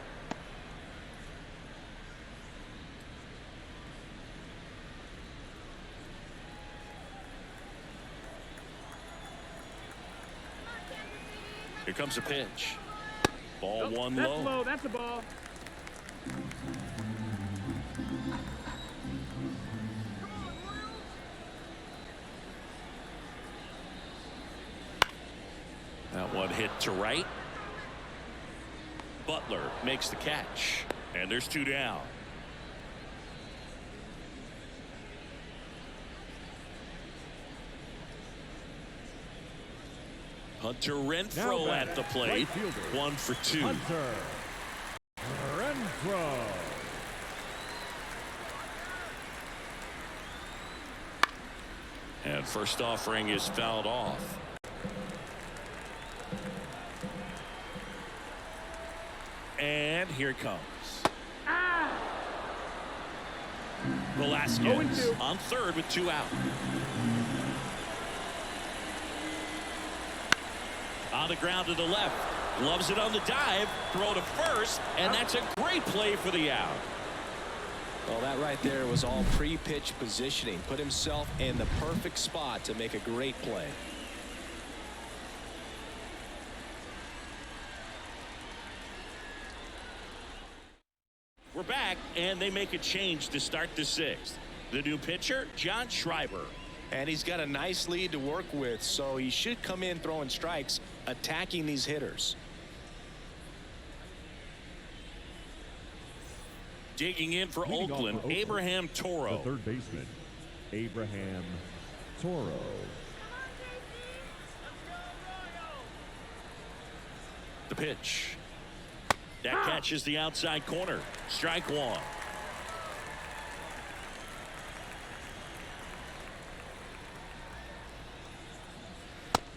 [SPEAKER 1] Here comes a pitch. Ball one
[SPEAKER 3] That's
[SPEAKER 1] low.
[SPEAKER 3] low. That's a ball.
[SPEAKER 1] That one hit to right. Butler makes the catch. And there's 2 down. Hunter Renfroe at the plate.
[SPEAKER 4] Right fielder,
[SPEAKER 1] 1 for 2.
[SPEAKER 4] Hunter Renfroe.
[SPEAKER 1] And first offering is fouled off. And here it comes. Velasquez
[SPEAKER 3] 0-2.
[SPEAKER 1] on third with 2 out. On the ground to the left. Loves it on the dive. Throw to first. And that's a great play for the out.
[SPEAKER 2] Well, that right there was all pre-pitch positioning. Put himself in the perfect spot to make a great play.
[SPEAKER 1] We're back, and they make a change to start the 6th. The new pitcher, John Schreiber.
[SPEAKER 2] And he's got a nice lead to work with, so he should come in throwing strikes, attacking these hitters.
[SPEAKER 1] Digging in for
[SPEAKER 4] Leading off
[SPEAKER 1] Oakland,
[SPEAKER 4] for Oakland,
[SPEAKER 1] Abraham
[SPEAKER 4] The
[SPEAKER 1] Toro.
[SPEAKER 4] third baseman, Abraham Toro.
[SPEAKER 1] The pitch. That catches the outside corner. Strike one.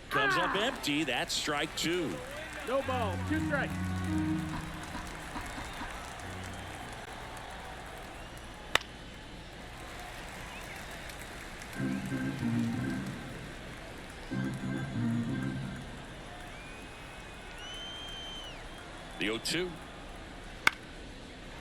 [SPEAKER 1] Comes up empty. That's strike 2.
[SPEAKER 3] No ball. 2 strikes.
[SPEAKER 1] The 0-2.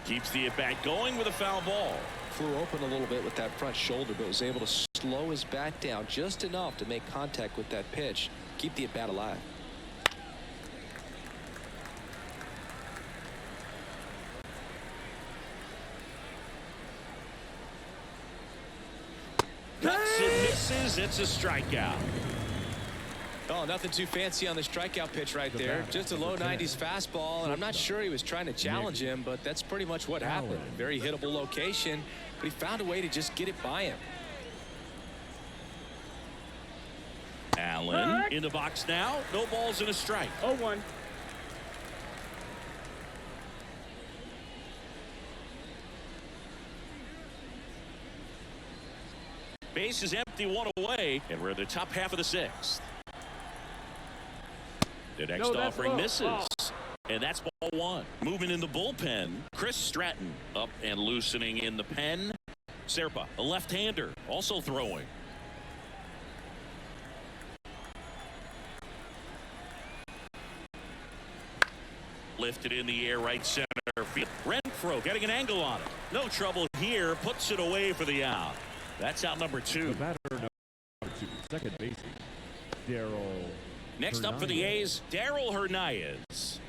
[SPEAKER 1] Keeps the at-bat going with a foul ball.
[SPEAKER 2] Flew open a little bit with that front shoulder, but was able to slow his bat down just enough to make contact with that pitch. Keep the at-bat alive.
[SPEAKER 1] Cuts and misses. It's a strikeout.
[SPEAKER 2] Oh, nothing too fancy on the strikeout pitch right there. Just a low 90s fastball, and I'm not sure he was trying to challenge him, but that's pretty much what happened. Very hittable location, but he found a way to just get it by him.
[SPEAKER 1] Allen in the box now. No balls and a strike.
[SPEAKER 3] 0-1.
[SPEAKER 1] Base is empty, 1 away, and we're in the top half of the 6th. The next offering misses. And that's ball 1. Moving in the bullpen, Chris Stratton up and loosening in the pen. Serpa, a left-hander, also throwing. Lifted in the air, right center field. Renfroe getting an angle on it. No trouble here. Puts it away for the out. That's out number 2.
[SPEAKER 4] The batter number 2, second baseman, Daryl.
[SPEAKER 1] Next up for the A's, Daryl Hernandez.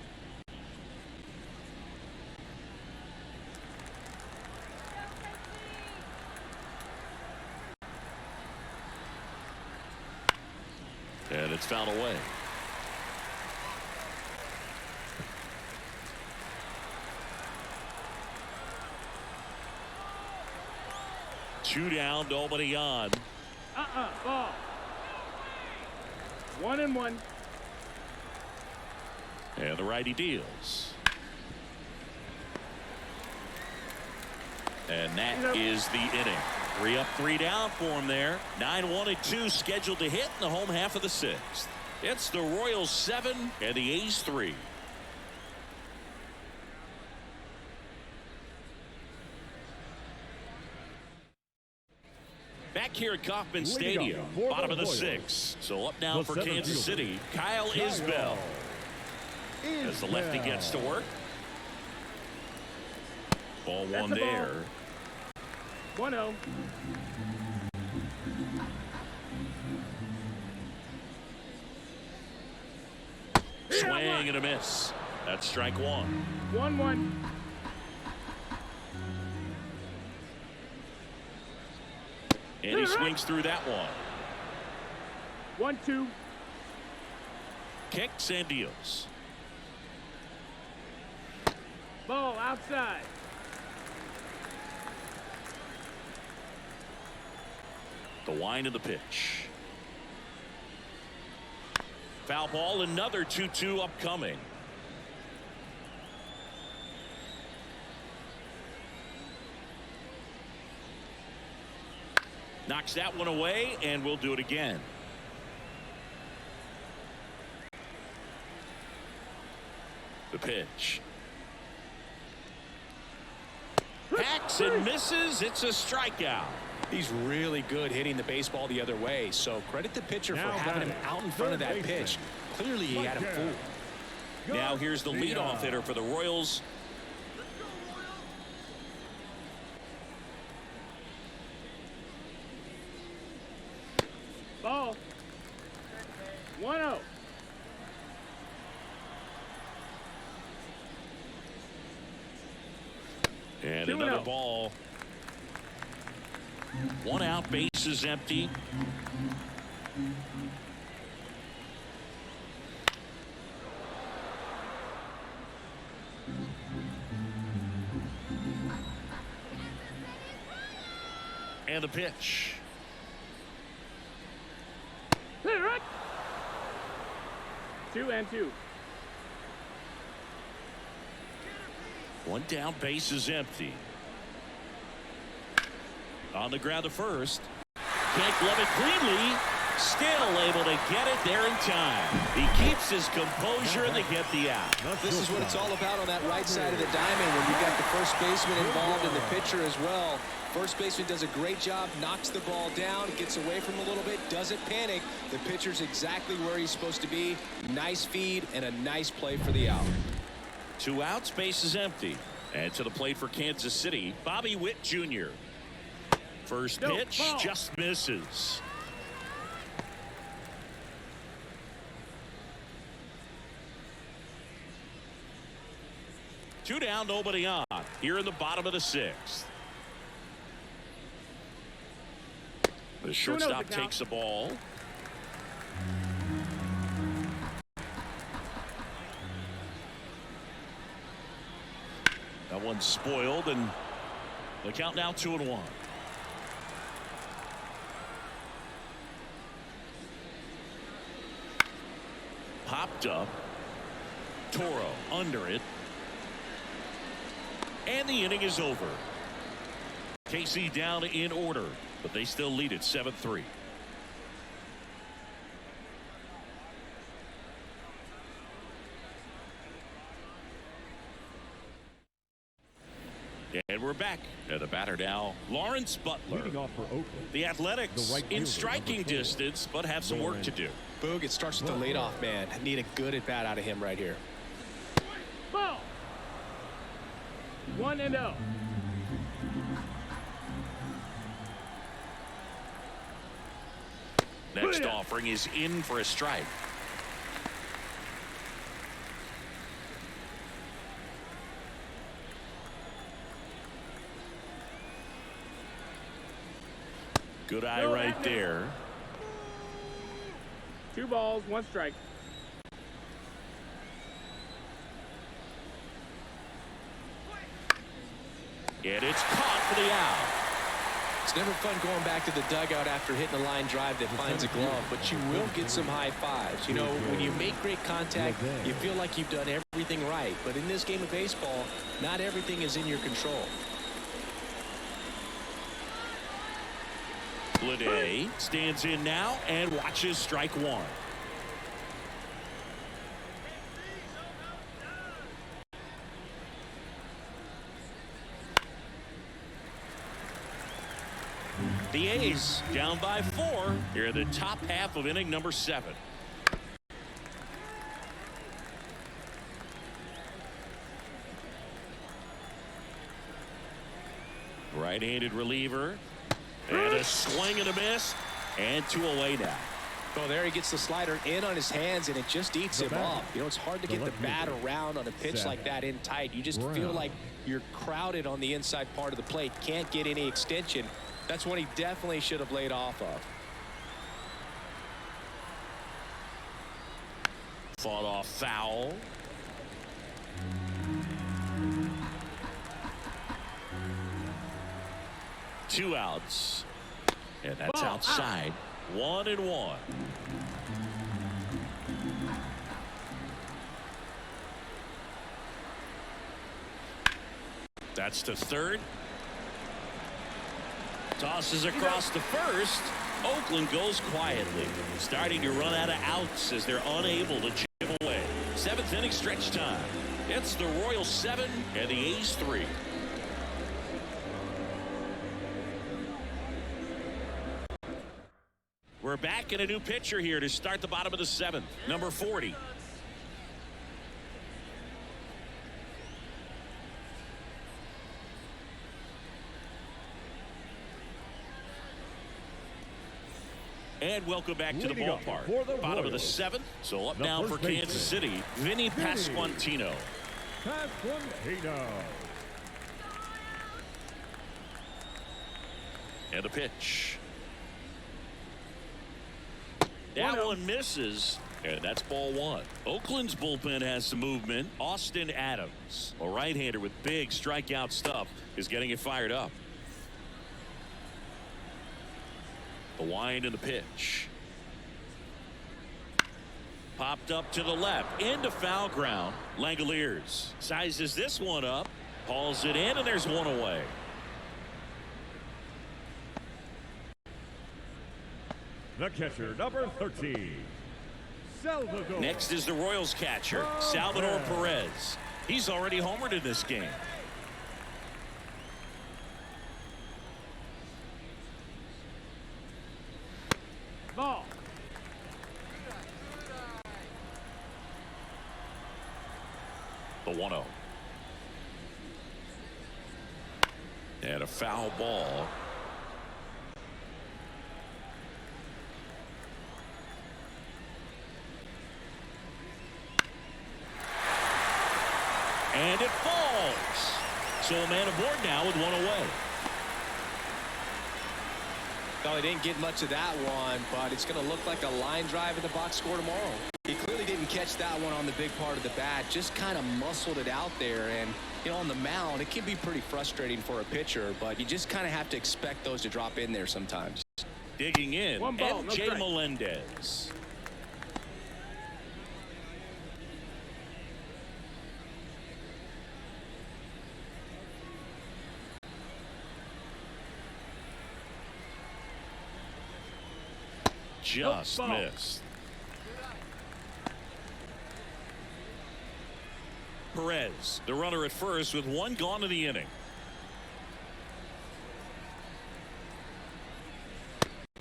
[SPEAKER 1] And it's fouled away. 2 down, nobody on.
[SPEAKER 3] Ball. 1-1.
[SPEAKER 1] And the righty deals. And that is the inning. 3 up, 3 down for him there. 9-1-2 scheduled to hit in the home half of the 6th. It's the Royals 7 and the A's 3. Back here at Kauffman Stadium, bottom of the 6th. So up now for Kansas City, Kyle Isbell. As the lefty gets to work. Ball 1 there.
[SPEAKER 3] 1-0.
[SPEAKER 1] Swing and a miss. That's strike 1.
[SPEAKER 3] 1-1.
[SPEAKER 1] And he swings through that one.
[SPEAKER 3] 1-2.
[SPEAKER 1] Kicks and deals.
[SPEAKER 3] Ball outside.
[SPEAKER 1] The wind of the pitch. Foul ball, another 2-2 upcoming. Knocks that one away, and we'll do it again. The pitch. Hacks and misses. It's a strikeout.
[SPEAKER 2] He's really good hitting the baseball the other way, so credit the pitcher for having him out in front of that pitch. Clearly he had him fooled.
[SPEAKER 1] Now here's the leadoff hitter for the Royals.
[SPEAKER 3] Ball. 1-0.
[SPEAKER 1] And another ball. 1 out, bases empty. And the pitch.
[SPEAKER 3] 2-2.
[SPEAKER 1] 1 down, bases empty. On the ground to first. Can't glove it cleanly. Still able to get it there in time. He keeps his composure and they get the out.
[SPEAKER 2] This is what it's all about on that right side of the diamond when you've got the first baseman involved and the pitcher as well. First baseman does a great job, knocks the ball down, gets away from a little bit, doesn't panic. The pitcher's exactly where he's supposed to be. Nice feed and a nice play for the out.
[SPEAKER 1] 2 outs, bases empty. And to the plate for Kansas City, Bobby Witt Jr. First pitch just misses. Two down, nobody on. Here in the bottom of the 6th. The shortstop takes the ball. That one's spoiled, and the count now 2-1. Popped up. Toro under it. And the inning is over. KC down in order, but they still lead it 7-3. And we're back. And the batter now, Lawrence Butler.
[SPEAKER 4] Leading off for Oakland,
[SPEAKER 1] The Athletics
[SPEAKER 4] the right
[SPEAKER 1] in
[SPEAKER 4] fielder,
[SPEAKER 1] striking
[SPEAKER 4] number 4,
[SPEAKER 1] distance, but have some work to do.
[SPEAKER 2] Boog, it starts with the leadoff man. Need a good at bat out of him right here.
[SPEAKER 3] Ball. 1-0.
[SPEAKER 1] Next offering is in for a strike. Good eye right there.
[SPEAKER 3] 2 balls, 1 strike.
[SPEAKER 1] And it's caught for the out.
[SPEAKER 2] It's never fun going back to the dugout after hitting a line drive that finds a glove, but you will get some high fives. You know, when you make great contact, you feel like you've done everything right. But in this game of baseball, not everything is in your control.
[SPEAKER 1] Lede stands in now and watches strike one. The A's down by 4 here in the top half of inning number 7. Right-handed reliever. And a swing and a miss. And 2 away now.
[SPEAKER 2] Oh, there he gets the slider in on his hands, and it just eats him up. You know, it's hard to get the bat around on a pitch like that in tight. You just feel like you're crowded on the inside part of the plate. Can't get any extension. That's one he definitely should have laid off of.
[SPEAKER 1] Fought off foul. Two outs. And that's outside. 1-1. That's to third. Tosses across to first. Oakland goes quietly, starting to run out of outs as they're unable to chip away. 7th inning stretch time. It's the Royals 7 and the A's 3. We're back in a new pitcher here to start the bottom of the 7th. Number 40. And welcome back to the ballpark. Bottom of the 7th. So up now for Kansas City, Vinny Pasquantino. And the pitch. That one misses, and that's ball 1. Oakland's bullpen has some movement. Austin Adams, a right-hander with big strikeout stuff, is getting it fired up. The wind and the pitch. Popped up to the left, into foul ground. Langoliers sizes this one up, hauls it in, and there's one away.
[SPEAKER 4] The catcher, number 13. Salvador.
[SPEAKER 1] Next is the Royals catcher, Salvador Perez. He's already homered in this game.
[SPEAKER 3] Ball.
[SPEAKER 1] The 1-0. And a foul ball. And it falls. So a man aboard now with one away.
[SPEAKER 2] Well, he didn't get much of that one, but it's going to look like a line drive in the box score tomorrow. He clearly didn't catch that one on the big part of the bat, just kind of muscled it out there. And, you know, on the mound, it can be pretty frustrating for a pitcher, but you just kind of have to expect those to drop in there sometimes.
[SPEAKER 1] Digging in,
[SPEAKER 3] One ball, no
[SPEAKER 1] MJ
[SPEAKER 3] strike.
[SPEAKER 1] Melendez. Just missed. Perez, the runner at first with one gone in the inning.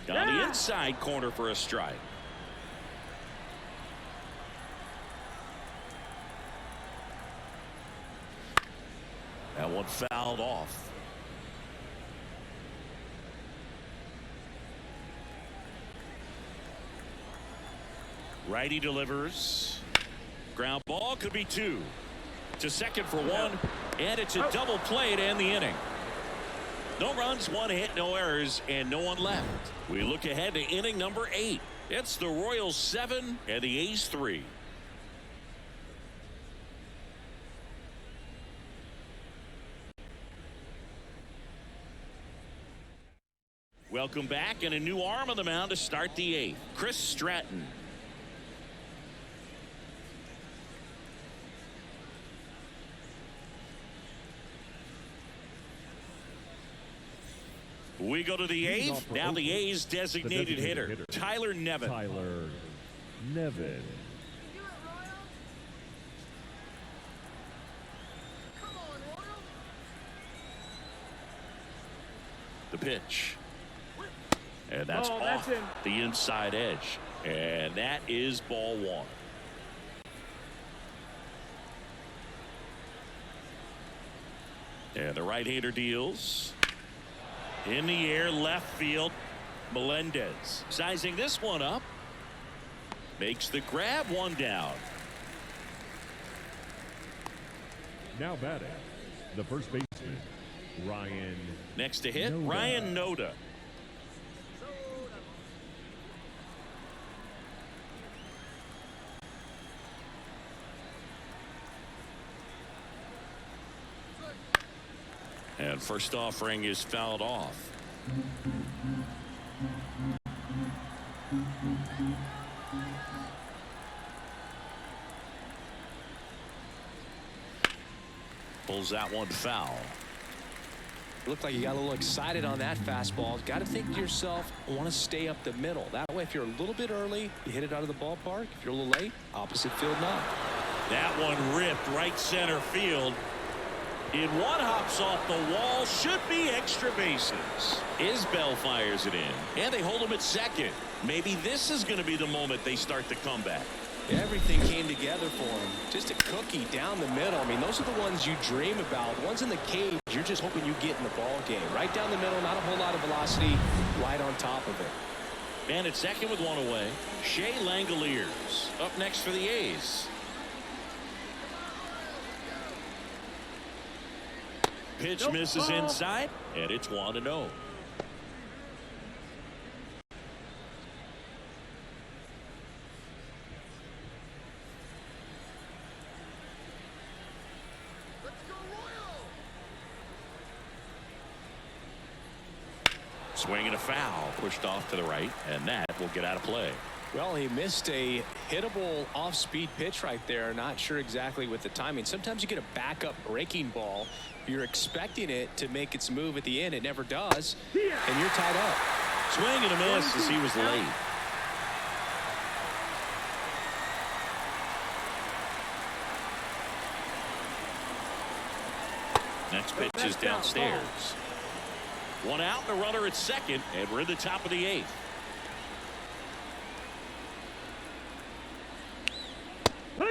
[SPEAKER 1] Down the inside corner for a strike. That one fouled off. Righty delivers. Ground ball, could be 2. To second for 1, and it's a double play to end the inning. No runs, 1 hit, no errors, and no one left. We look ahead to inning number 8. It's the Royals 7 and the A's 3. Welcome back, and a new arm on the mound to start the eighth. Chris Stratton. We go to the eighth. Now the A's designated hitter, Tyler Nevin.
[SPEAKER 4] Tyler Nevin.
[SPEAKER 1] The pitch. And that's
[SPEAKER 3] Oh,
[SPEAKER 1] off
[SPEAKER 3] that's in.
[SPEAKER 1] the inside edge. And that is ball one. And the right-hander deals. In the air, left field. Melendez sizing this one up. Makes the grab, one down.
[SPEAKER 4] Now batting, the first baseman, Ryan.
[SPEAKER 1] Next to hit,
[SPEAKER 4] Noda.
[SPEAKER 1] Ryan Noda. And first offering is fouled off. Pulls that one foul.
[SPEAKER 2] Looked like you got a little excited on that fastball. Got to think to yourself, I want to stay up the middle. That way, if you're a little bit early, you hit it out of the ballpark. If you're a little late, opposite field knock.
[SPEAKER 1] That one ripped right center field. In one hops off the wall. Should be extra bases. Isbell fires it in, and they hold him at second. Maybe this is going to be the moment they start the comeback.
[SPEAKER 2] Everything came together for him. Just a cookie down the middle. I mean, those are the ones you dream about. Ones in the cage, you're just hoping you get in the ball game. Right down the middle, not a whole lot of velocity, right on top of it.
[SPEAKER 1] Man at second with one away. Shea Langoliers up next for the A's. Pitch misses inside, and it's 1-0. Swinging a foul, pushed off to the right, and that will get out of play.
[SPEAKER 2] Well, he missed a hittable off-speed pitch right there. Not sure exactly with the timing. Sometimes you get a backup breaking ball. You're expecting it to make its move at the end. It never does, and you're tied up.
[SPEAKER 1] Swing and a miss as he was late. Next pitch is downstairs. One out, the runner at second, and we're in the top of the eighth.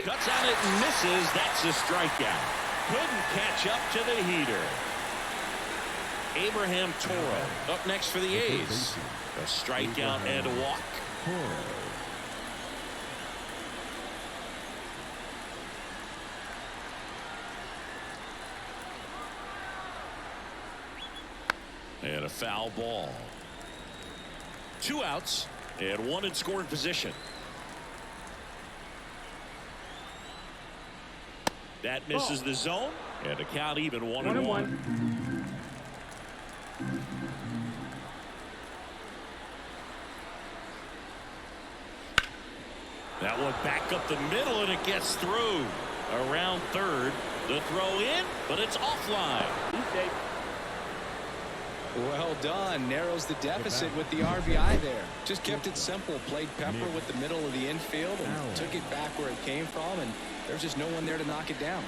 [SPEAKER 1] Cuts on it and misses. That's a strikeout. Couldn't catch up to the heater. Abraham Toro up next for the A's. A strikeout and a walk. And a foul ball. 2 outs and 1 in scoring position. That misses the zone, and a count even 1-1. That one back up the middle, and it gets through. Around third, the throw in, but it's offline.
[SPEAKER 2] Well done. Narrows the deficit with the RBI there. Just kept it simple. Played Pepper with the middle of the infield and took it back where it came from, and there's just no one there to knock it down.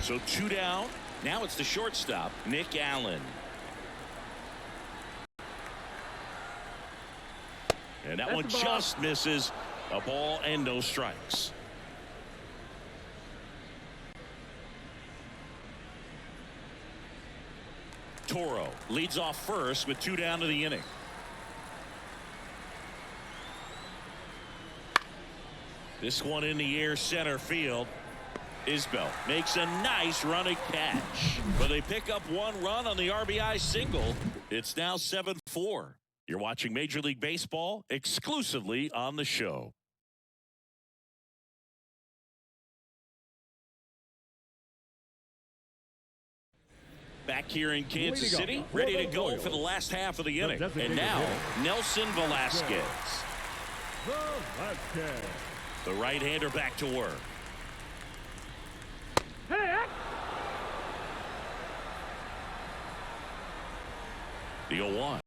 [SPEAKER 1] So 2 down. Now it's the shortstop, Nick Allen. And that one just misses. A ball and no strikes. Toro leads off first with 2 down to the inning. This one in the air center field. Isbell makes a nice running catch, but they pick up 1 run on the RBI single. It's now 7-4. You're watching Major League Baseball exclusively on the show. Back here in Kansas City, ready to go for the last half of the inning. And now, Nelson Velasquez. The right-hander back to work. The 0-1.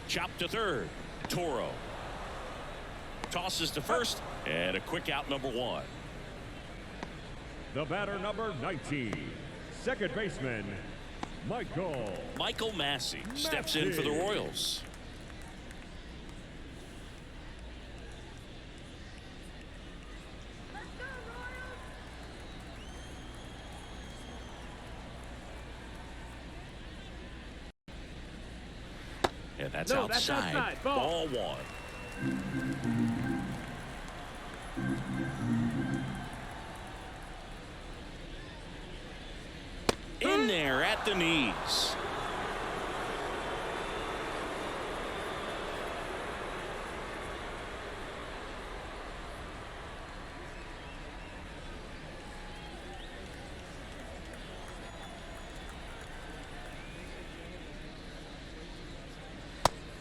[SPEAKER 1] Chop to third. Toro. Tosses to first. And a quick out, number 1.
[SPEAKER 4] The batter, number 19. Second baseman,
[SPEAKER 1] Michael Massey steps in for the Royals. And that's outside. Ball 1. In there at the knees.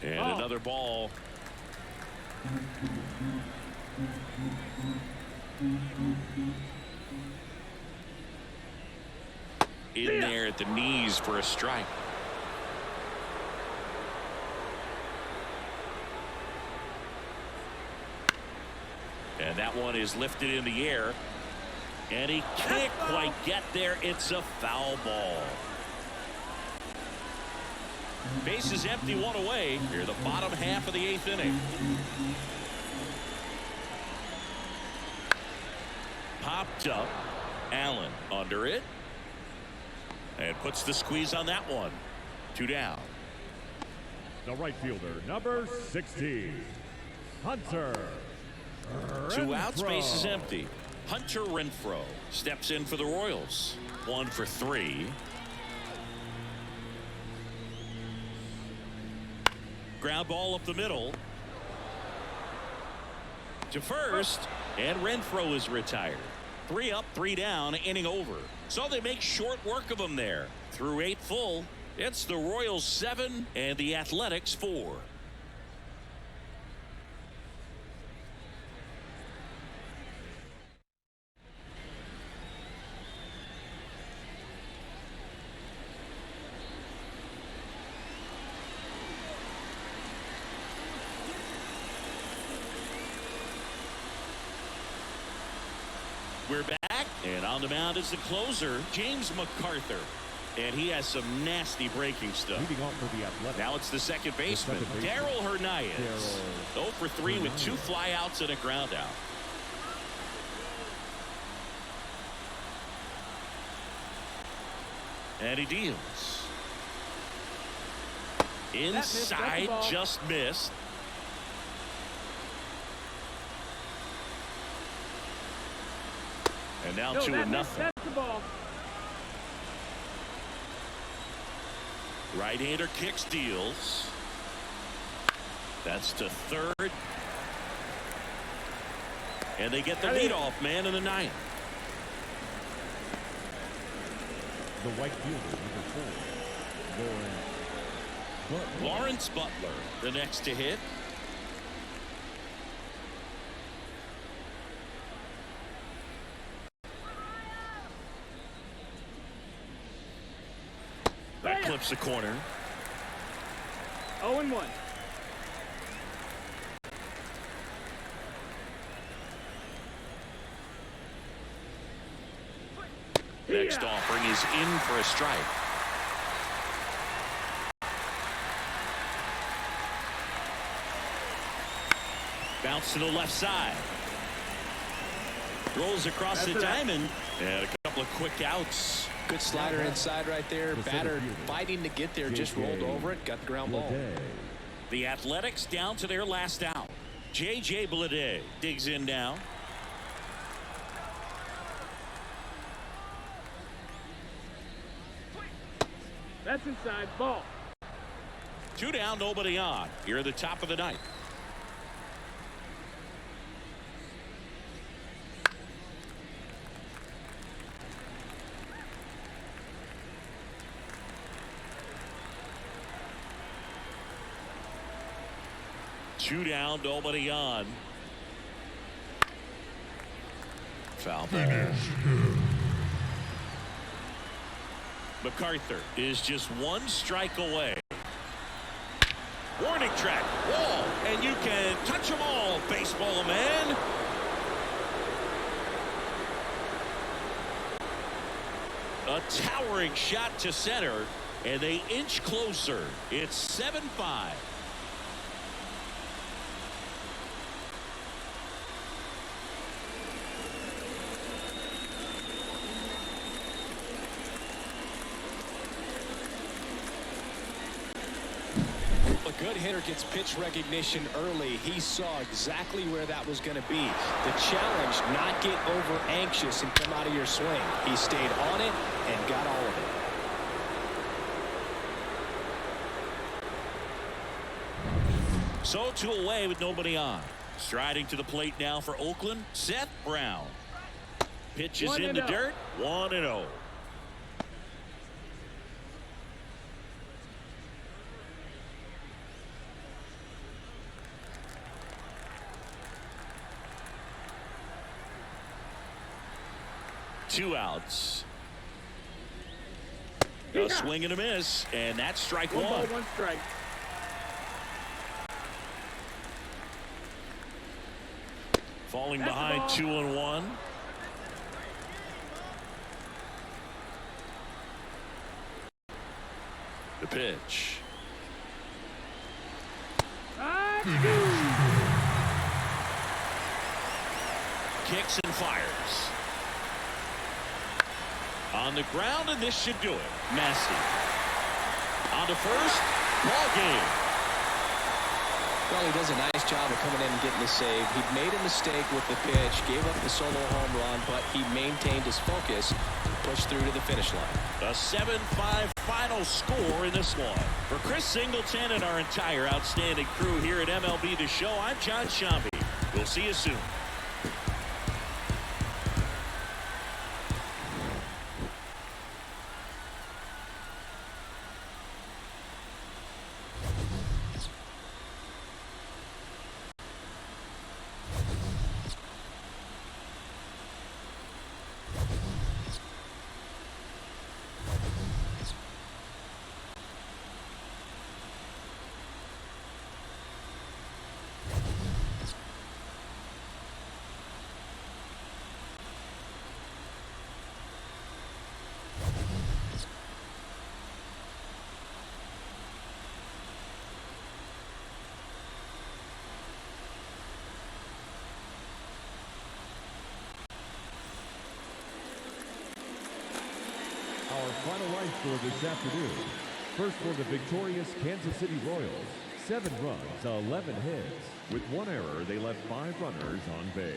[SPEAKER 1] And another ball. In there at the knees for a strike. And that one is lifted in the air. And he can't quite get there. It's a foul ball. Base is empty, 1 away. Here, the bottom half of the 8th inning. Popped up. Allen under it. And puts the squeeze on that one. 2 down.
[SPEAKER 4] The right fielder, number 16, Hunter.
[SPEAKER 1] 2 outs, base is empty. Hunter Renfroe steps in for the Royals. 1 for 3. Ground ball up the middle. To first. And Renfroe is retired. 3 up, 3 down, inning over. So they make short work of them there. Through 8 full, it's the Royals 7 and the Athletics 4. We're back, and on the mound is the closer, James MacArthur. And he has some nasty breaking stuff.
[SPEAKER 4] Leading off for the Athletics.
[SPEAKER 1] Now it's the second baseman, Daryl Hernandez. 0 for 3 with 2 flyouts and a ground out. And he deals. Inside, just missed. And now 2-0. Right-hander kicks, deals. That's to third. And they get the leadoff man in the 9th.
[SPEAKER 4] The right fielder, number 4,
[SPEAKER 1] Lawrence Butler, the next to hit. That clips the corner.
[SPEAKER 3] 0-1.
[SPEAKER 1] Next offering is in for a strike. Bounce to the left side. Rolls across the diamond. And a couple of quick outs.
[SPEAKER 2] Good slider inside right there. Batter fighting to get there, just rolled over it, got the ground ball.
[SPEAKER 1] The Athletics down to their last out. J.J. Bleday digs in now.
[SPEAKER 3] That's inside. Ball.
[SPEAKER 1] 2 down, nobody on. Here at the top of the 9th. 2 down, nobody on. Foul. MacArthur is just 1 strike away. Warning track, wall, and you can touch them all, baseball man. A towering shot to center, and they inch closer. It's 7-5.
[SPEAKER 2] A good hitter gets pitch recognition early. He saw exactly where that was going to be. The challenge, not get over anxious and come out of your swing. He stayed on it and got all of it.
[SPEAKER 1] So 2 away with nobody on. Striding to the plate now for Oakland, Seth Brown. Pitches in the dirt, 1-0. Two outs. A swing and a miss, and that's strike 1.
[SPEAKER 3] 1 ball, 1 strike.
[SPEAKER 1] Falling behind 2-1. The pitch. Kicks and fires. On the ground, and this should do it. Massey. On to first. Ball game.
[SPEAKER 2] Well, he does a nice job of coming in and getting the save. He made a mistake with the pitch, gave up the solo home run, but he maintained his focus and pushed through to the finish line.
[SPEAKER 1] A 7-5 final score in this one. For Chris Singleton and our entire outstanding crew here at MLB The Show, I'm John Shambi. We'll see you soon.
[SPEAKER 4] Our final line score this afternoon. First for the victorious Kansas City Royals. 7 runs, 11 hits. With 1 error, they left 5 runners on base.